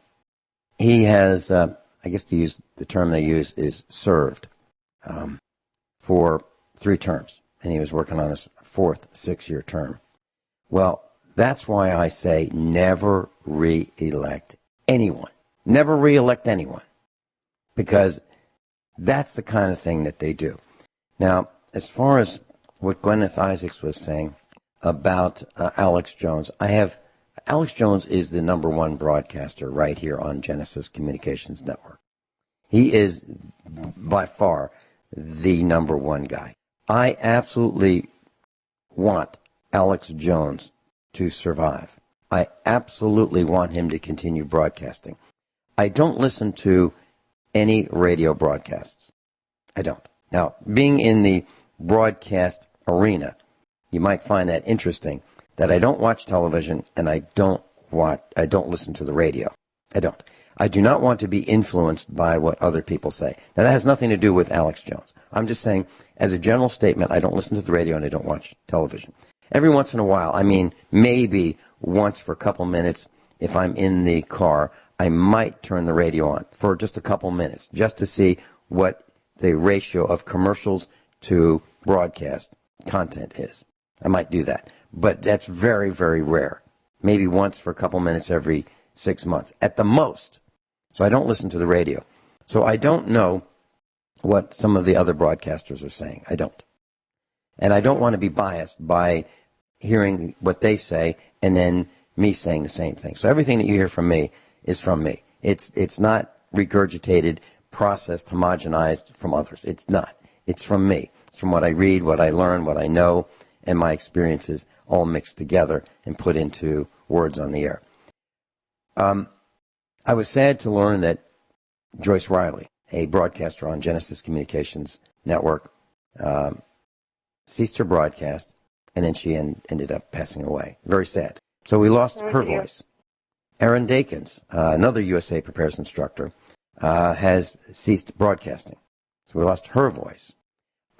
he has, I guess the term they use is served for 3 terms. And he was working on his 4th 6-year term. Well, that's why I say never re-elect anyone. Never re-elect anyone. Because that's the kind of thing that they do. Now, as far as what Guineith Isaacs was saying about Alex Jones, Alex Jones is the #1 broadcaster right here on Genesis Communications Network. He is by far the #1 guy. I absolutely want Alex Jones to survive. I absolutely want him to continue broadcasting. I don't listen to any radio broadcasts. I don't. Now, being in the broadcast arena, you might find that interesting, that I don't watch television and I don't listen to the radio. I don't. I do not want to be influenced by what other people say. Now, that has nothing to do with Alex Jones. I'm just saying, as a general statement, I don't listen to the radio and I don't watch television. Every once in a while, I mean, maybe once for a couple minutes, if I'm in the car, I might turn the radio on for just a couple minutes, just to see what the ratio of commercials to broadcast content is. I might do that. But that's very, very rare. Maybe once for a couple minutes every 6 months, at the most. So I don't listen to the radio. So I don't know what some of the other broadcasters are saying. I don't. And I don't want to be biased by hearing what they say and then me saying the same thing. So everything that you hear from me is from me. It's not regurgitated, processed, homogenized from others. It's not. It's from me. It's from what I read, what I learn, what I know, and my experiences all mixed together and put into words on the air. I was sad to learn that Joyce Riley, a broadcaster on Genesis Communications Network, ceased her broadcast, and then she ended up passing away. Very sad. So we lost her voice. Aaron Dakins, another USA Prepares instructor, has ceased broadcasting. So we lost her voice.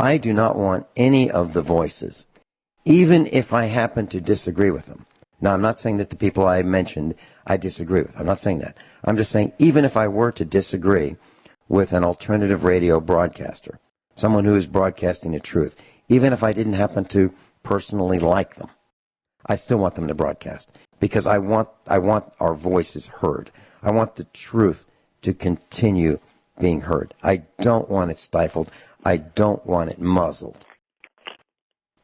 I do not want any of the voices, even if I happen to disagree with them. Now, I'm not saying that the people I mentioned I disagree with. I'm not saying that. I'm just saying even if I were to disagree with an alternative radio broadcaster, someone who is broadcasting the truth, even if I didn't happen to personally like them, I still want them to broadcast because I want our voices heard. I want the truth to continue being heard. I don't want it stifled. I don't want it muzzled.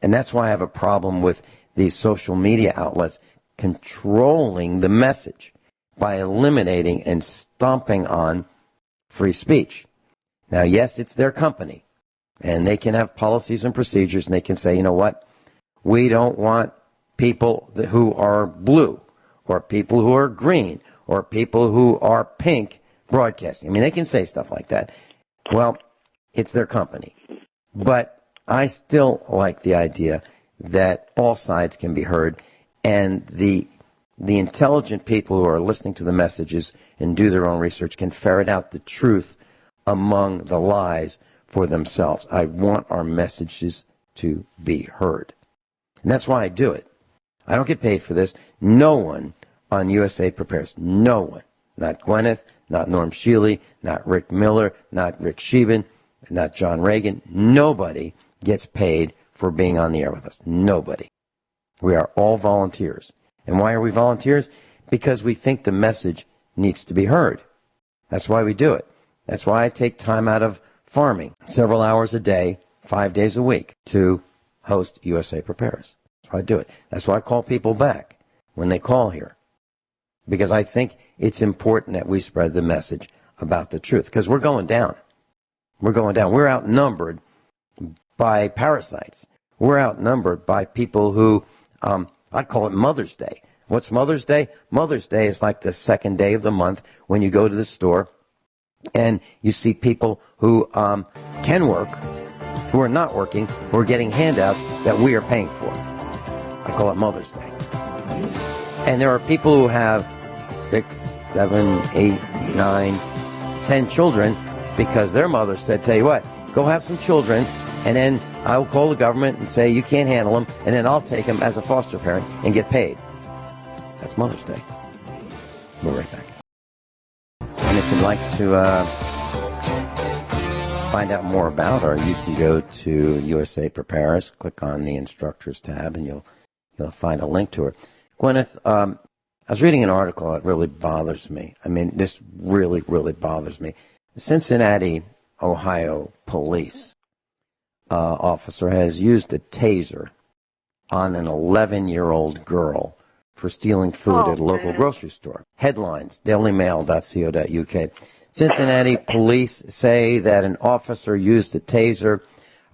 And that's why I have a problem with these social media outlets controlling the message by eliminating and stomping on free speech. Now, yes, it's their company, and they can have policies and procedures, and they can say, you know what, we don't want people who are blue or people who are green or people who are pink broadcasting. I mean, they can say stuff like that. Well, it's their company. But I still like the idea that all sides can be heard, and the intelligent people who are listening to the messages and do their own research can ferret out the truth among the lies for themselves. I want our messages to be heard. And that's why I do it. I don't get paid for this. No one on USA Prepares. No one. Not Guineith, not Norm Shealy, not Rick Miller, not Rick Scheben, not John Regan. Nobody gets paid for being on the air with us. Nobody. We are all volunteers. And why are we volunteers? Because we think the message needs to be heard. That's why we do it. That's why I take time out of farming, several hours a day, 5 days a week, to host USA Prepares. That's why I do it. That's why I call people back when they call here. Because I think it's important that we spread the message about the truth. Because we're going down. We're going down. We're outnumbered by parasites. We're outnumbered by people who, I call it Mother's Day. What's Mother's Day? Mother's Day is like the second day of the month when you go to the store and you see people who can work, who are not working, who are getting handouts that we are paying for. I call it Mother's Day. And there are people who have 6, 7, 8, 9, 10 children because their mother said, tell you what, go have some children, and then I'll call the government and say you can't handle them, and then I'll take them as a foster parent and get paid. That's Mother's Day. We'll be right back. And if you'd like to find out more about her, you can go to USA Prepares, click on the Instructors tab, and you'll find a link to her. Guineith, I was reading an article that really bothers me. I mean, this really, really bothers me. The Cincinnati, Ohio police officer has used a taser on an 11-year-old girl for stealing food at a local grocery store. Headlines, dailymail.co.uk. Cincinnati police say that an officer used a taser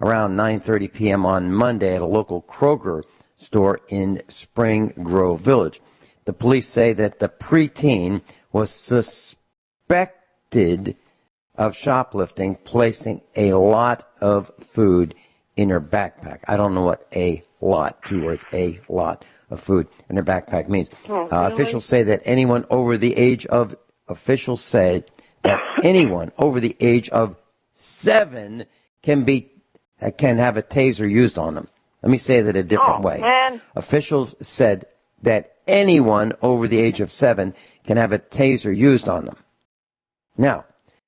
around 9:30 p.m. on Monday at a local Kroger store in Spring Grove Village. The police say that the preteen was suspected of shoplifting, placing a lot of food in her backpack. I don't know what a lot, 2 words, a lot of food in her backpack means. Really? Officials say that anyone over the age of 7 can have a taser used on them. Let me say that a different way. Man. Officials said that anyone over the age of 7 can have a taser used on them. Now,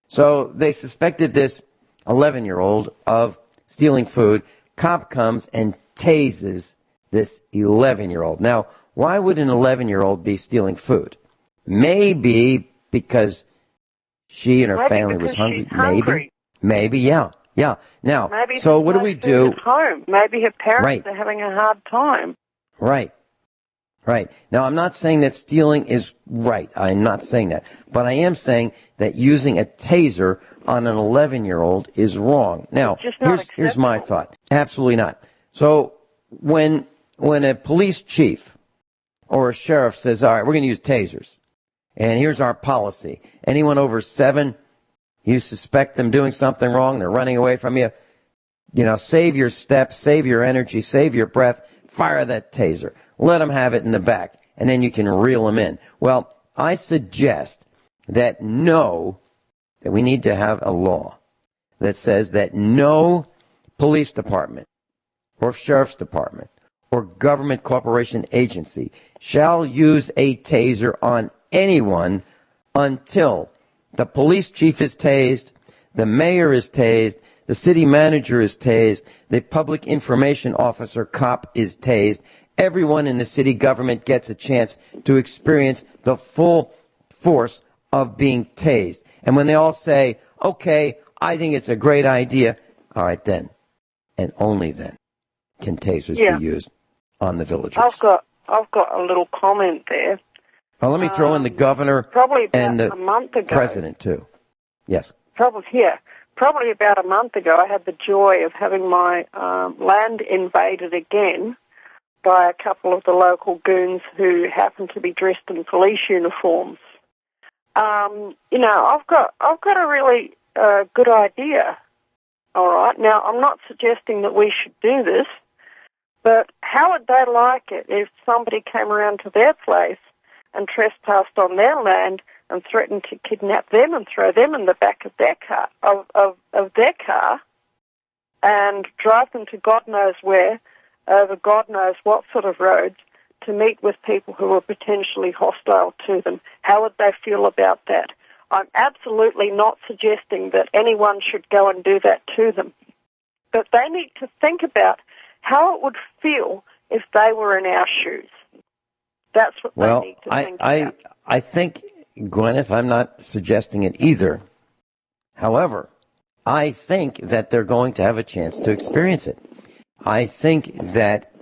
so they suspected this 11-year-old of stealing food. Cop comes and tases this 11-year-old. Now, why would an 11-year-old be stealing food? Maybe because she and her family was hungry. Maybe, yeah. Now, maybe so what do we do? At home. Maybe her parents are having a hard time. Right. Now, I'm not saying that stealing is right. I'm not saying that. But I am saying that using a taser on an 11-year-old is wrong. Now, here's my thought. Absolutely not. So when a police chief or a sheriff says, all right, we're going to use tasers, and here's our policy. Anyone over 7, you suspect them doing something wrong, they're running away from you, save your steps, save your energy, save your breath, fire that taser. Let them have it in the back, and then you can reel them in. Well, I suggest that we need to have a law that says that no police department or sheriff's department or government corporation agency shall use a taser on anyone until the police chief is tased, the mayor is tased, the city manager is tased, the public information officer cop is tased. Everyone in the city government gets a chance to experience the full force of being tased. And when they all say, okay, I think it's a great idea, all right then, and only then, can tasers be used on the villagers. I've got a little comment there. Well, let me throw in the governor and the president, too. Yes. Probably about a month ago, I had the joy of having my land invaded again by a couple of the local goons who happened to be dressed in police uniforms. I've got a really good idea. All right. Now, I'm not suggesting that we should do this, but how would they like it if somebody came around to their place and trespassed on their land and threatened to kidnap them and throw them in the back of their car, of their car, and drive them to God knows where, over God knows what sort of roads, to meet with people who are potentially hostile to them? How would they feel about that? I'm absolutely not suggesting that anyone should go and do that to them, but they need to think about how it would feel if they were in our shoes. That's what they need to think about. I think, Guineith, I'm not suggesting it either. However, I think that they're going to have a chance to experience it. I think that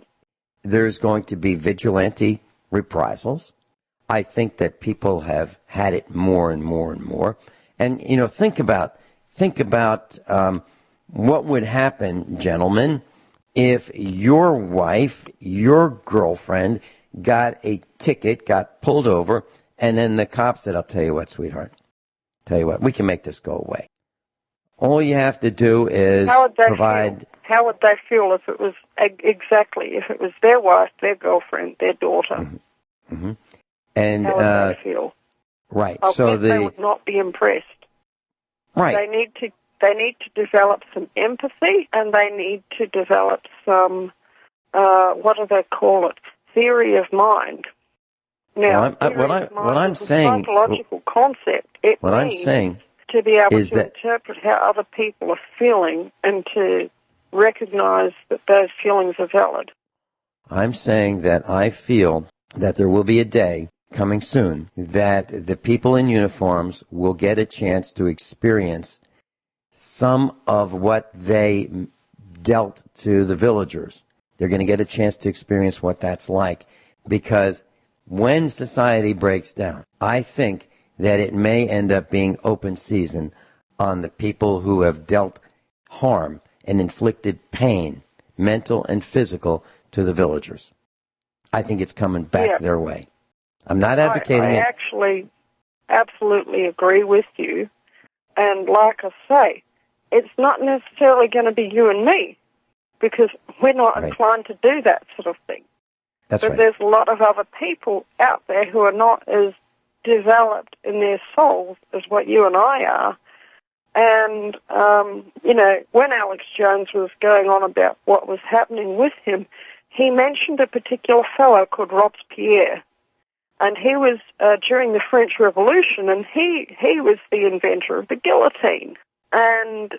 there's going to be vigilante reprisals. I think that people have had it more and more and more. And, think about think about what would happen, gentlemen, if your wife, your girlfriend, got a ticket, got pulled over, and then the cop said, I'll tell you what, sweetheart, tell you what, we can make this go away. All you have to do is provide... How would they feel if it was if it was their wife, their girlfriend, their daughter? Mm-hmm. Mm-hmm. And, how would they feel? Right. So they would not be impressed. Right. They need to develop some empathy, and they need to develop some, what do they call it? Theory of mind. Now, what I'm saying, a psychological concept. It means to be able to interpret how other people are feeling and to recognize that those feelings are valid. I'm saying that I feel that there will be a day coming soon that the people in uniforms will get a chance to experience some of what they dealt to the villagers. They're going to get a chance to experience what that's like, because when society breaks down, I think that it may end up being open season on the people who have dealt harm and inflicted pain, mental and physical, to the villagers. I think it's coming back their way. I'm not advocating it. I actually absolutely agree with you. And like I say, it's not necessarily going to be you and me, because we're not inclined to do that sort of thing. But there's a lot of other people out there who are not as developed in their souls as what you and I are. And, when Alex Jones was going on about what was happening with him, he mentioned a particular fellow called Robespierre. And he was during the French Revolution, and he was the inventor of the guillotine. And,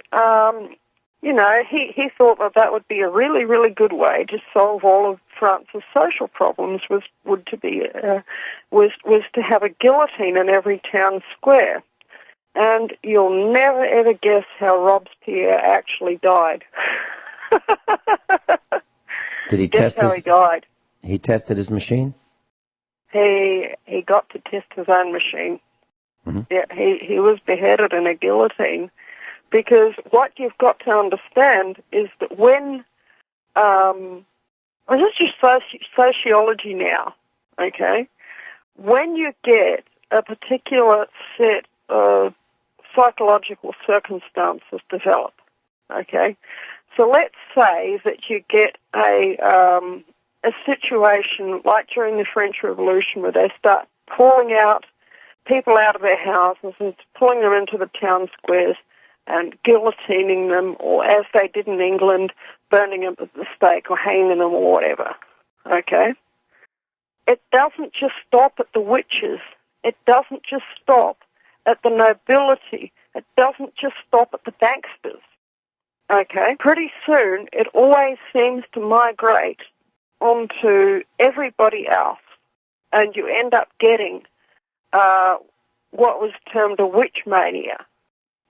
he thought that would be a really, really good way to solve all of France's social problems was to have a guillotine in every town square. And you'll never, ever guess how Robespierre actually died. Did he guess how he died? He tested his machine? He got to test his own machine. Mm-hmm. Yeah, he was beheaded in a guillotine, because what you've got to understand is that when, this is just sociology now, okay? When you get a particular set of psychological circumstances develop, okay? So let's say that you get a situation like during the French Revolution, where they start pulling out people out of their houses and pulling them into the town squares and guillotining them, or as they did in England, burning them at the stake or hanging them or whatever, okay? It doesn't just stop at the witches. It doesn't just stop at the nobility. It doesn't just stop at the banksters, okay? Pretty soon, it always seems to migrate onto everybody else, and you end up getting what was termed a witch mania,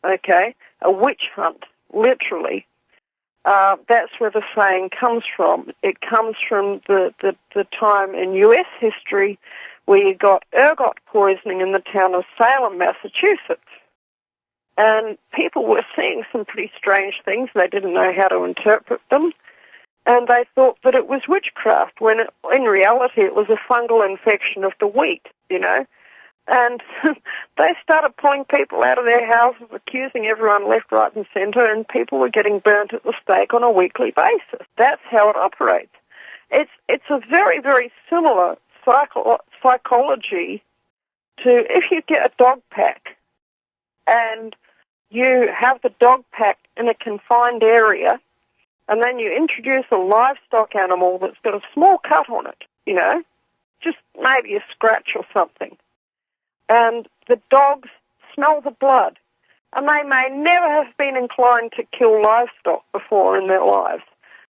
okay? A witch hunt, literally. That's where the saying comes from. It comes from the time in U.S. history where you got ergot poisoning in the town of Salem, Massachusetts. And people were seeing some pretty strange things. They didn't know how to interpret them. And they thought that it was witchcraft, when in reality it was a fungal infection of the wheat, And they started pulling people out of their houses, accusing everyone left, right, and center, and people were getting burnt at the stake on a weekly basis. That's how it operates. It's a very, very similar psychology to if you get a dog pack and you have the dog pack in a confined area, and then you introduce a livestock animal that's got a small cut on it, just maybe a scratch or something. And the dogs smell the blood, and they may never have been inclined to kill livestock before in their lives.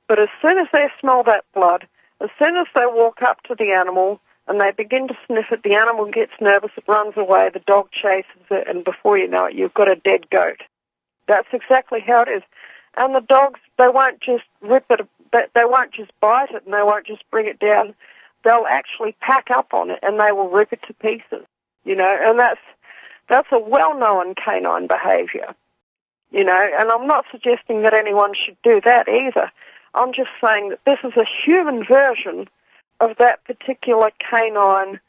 But as soon as they smell that blood, as soon as they walk up to the animal and they begin to sniff it, the animal gets nervous, it runs away, the dog chases it, and before you know it, you've got a dead goat. That's exactly how it is. And the dogs, they won't just rip it, they won't just bite it, and they won't just bring it down. They'll actually pack up on it, and they will rip it to pieces. And that's a well-known canine behaviour. You know, and I'm not suggesting that anyone should do that either. I'm just saying that this is a human version of that particular canine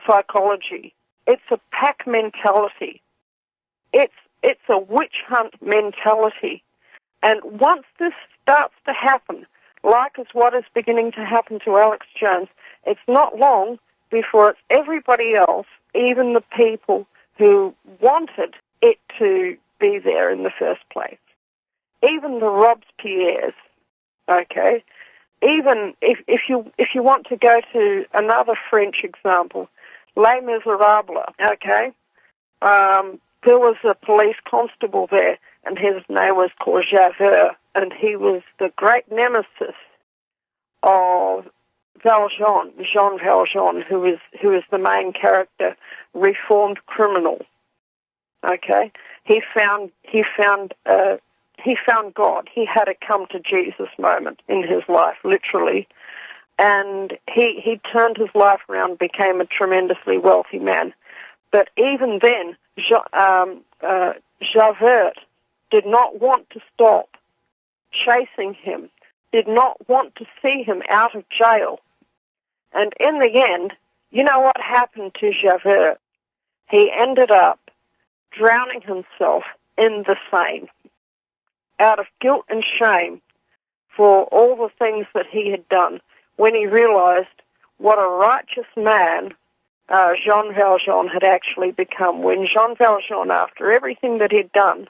psychology. It's a pack mentality. It's a witch hunt mentality. And once this starts to happen, like is what is beginning to happen to Alex Jones, it's not long before it's everybody else, even the people who wanted it to be there in the first place. Even the Robespierres, okay? Even if you want to go to another French example, Les Miserables, okay? There was a police constable there, and his name was called Javert, and he was the great nemesis of Valjean, Jean Valjean, who is the main character, reformed criminal. Okay, he found God. He had a come to Jesus moment in his life, literally, and he turned his life around, became a tremendously wealthy man. But even then, Javert did not want to stop chasing him, did not want to see him out of jail. And in the end, you know what happened to Javert? He ended up drowning himself in the Seine out of guilt and shame for all the things that he had done, when he realized what a righteous man Jean Valjean had actually become. When Jean Valjean, after everything that he'd done,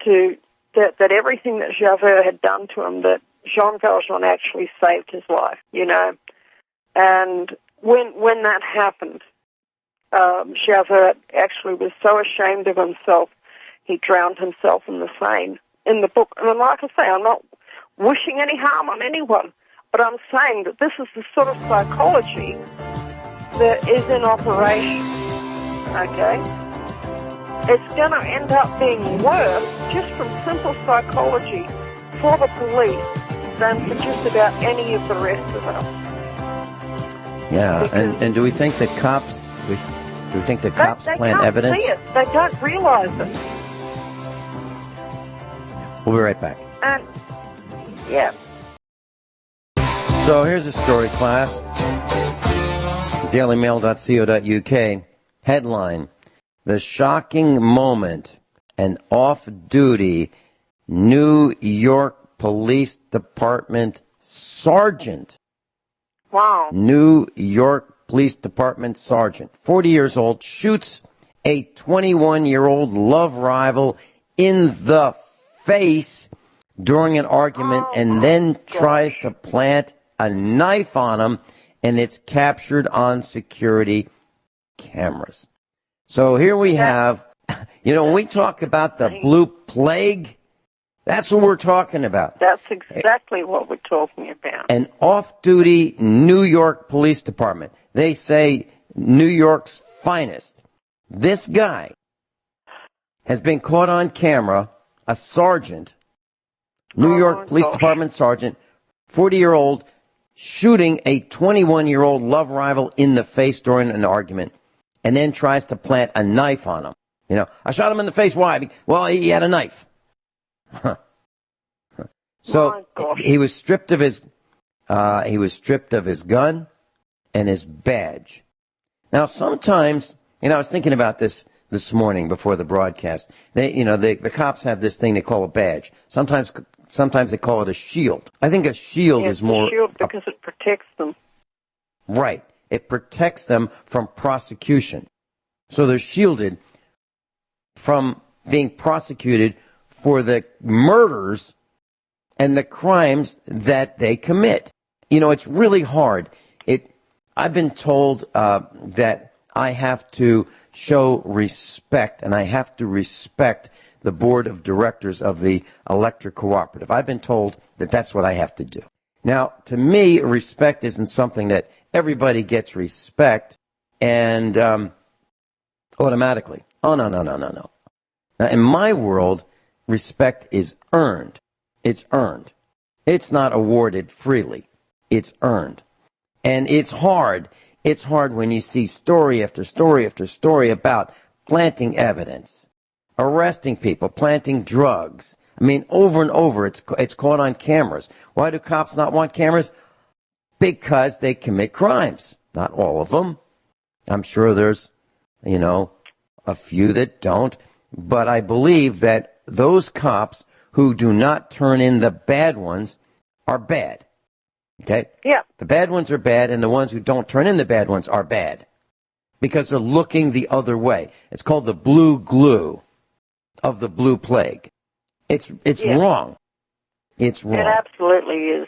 that everything that Javert had done to him, that Jean Valjean actually saved his life, you know. And when that happened, Javert actually was so ashamed of himself, he drowned himself in the Seine. In the book, and like I say, I'm not wishing any harm on anyone, but I'm saying that this is the sort of psychology that is in operation, okay? It's going to end up being worse just from simple psychology for the police than for just about any of the rest of us. Yeah, and do we think that cops, do we think the cops plant evidence? They can't see it. They don't realize it. We'll be right back. And, yeah. So here's a story, class. dailymail.co.uk. Headline: The shocking moment an off-duty New York Police Department sergeant. Wow. New York Police Department sergeant, 40 years old, shoots a 21-year-old love rival in the face during an argument, and then tries to plant a knife on him, and it's captured on security cameras. So here we have, you know, when we talk about the blue plague, that's what we're talking about. That's exactly what we're talking about. An off-duty New York Police Department. They say New York's finest. This guy has been caught on camera, a sergeant, New York Police Department sergeant, 40-year-old, shooting a 21-year-old love rival in the face during an argument, and then tries to plant a knife on him. You know, I shot him in the face. Why? Well, he had a knife. So he was stripped of his gun and his badge. Now, sometimes, I was thinking about this morning before the broadcast. The cops have this thing they call a badge. Sometimes they call it a shield. I think a shield is more a shield because it protects them. Right. It protects them from prosecution. So they're shielded from being prosecuted for the murders and the crimes that they commit. It's really hard. I've been told that I have to show respect, and I have to respect the board of directors of the electric cooperative. I've been told that that's what I have to do. Now, to me, respect isn't something that everybody gets respect and automatically. Oh, no. Now, in my world, respect is earned. It's earned. It's not awarded freely. It's earned. And it's hard. It's hard when you see story after story after story about planting evidence, arresting people, planting drugs. I mean, over and over, it's caught on cameras. Why do cops not want cameras? Because they commit crimes. Not all of them. I'm sure there's, a few that don't. But I believe that those cops who do not turn in the bad ones are bad. Okay? Yeah. The bad ones are bad, and the ones who don't turn in the bad ones are bad. Because they're looking the other way. It's called the blue glue of the blue plague. It's wrong. It's wrong. It absolutely is.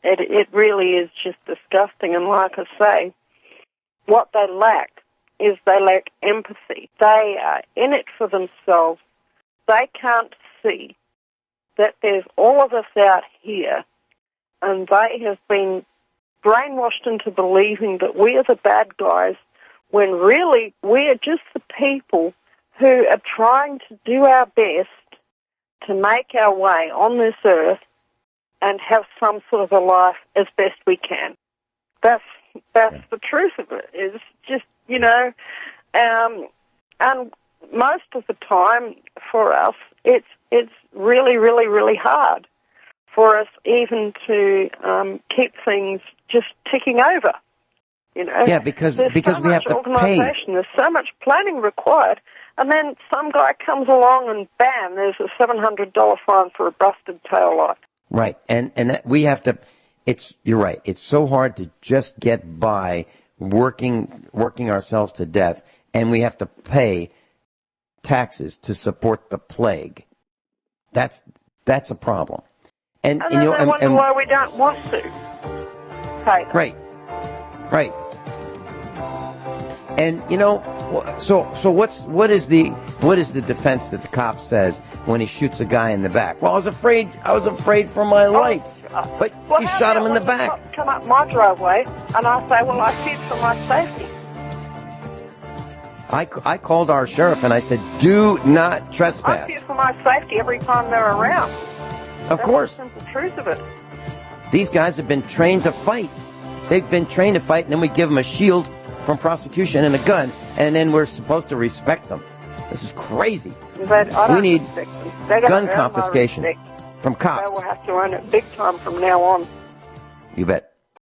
It really is just disgusting. And like I say, what they lack is they lack empathy. They are in it for themselves. They can't see that there's all of us out here, and they have been brainwashed into believing that we are the bad guys, when really we are just the people who are trying to do our best to make our way on this earth and have some sort of a life as best we can. That's the truth of it. It's just, and most of the time for us, it's really, really, really hard for us even to keep things just ticking over. Yeah, because we have to pay. There's so much planning required, and then some guy comes along and bam, there's a $700 fine for a busted tail light. Right, and that we have to. You're right. It's so hard to just get by working ourselves to death, and we have to pay taxes to support the plague. That's a problem. And I wonder why we don't want to pay them. Right. And so what is the defense that the cop says when he shoots a guy in the back? Well, I was afraid for my life. But you shot him in the back. Come up my driveway, and I say, well, I feared for my safety. I called our sheriff and I said, do not trespass. I fear for my safety every time they're around. Of course. That's the simple truth of it. These guys have been trained to fight. They've been trained to fight, and then we give them a shield from prosecution and a gun, and then we're supposed to respect them. This is crazy. We need gun confiscation from cops. They will have to earn it big time from now on. You bet.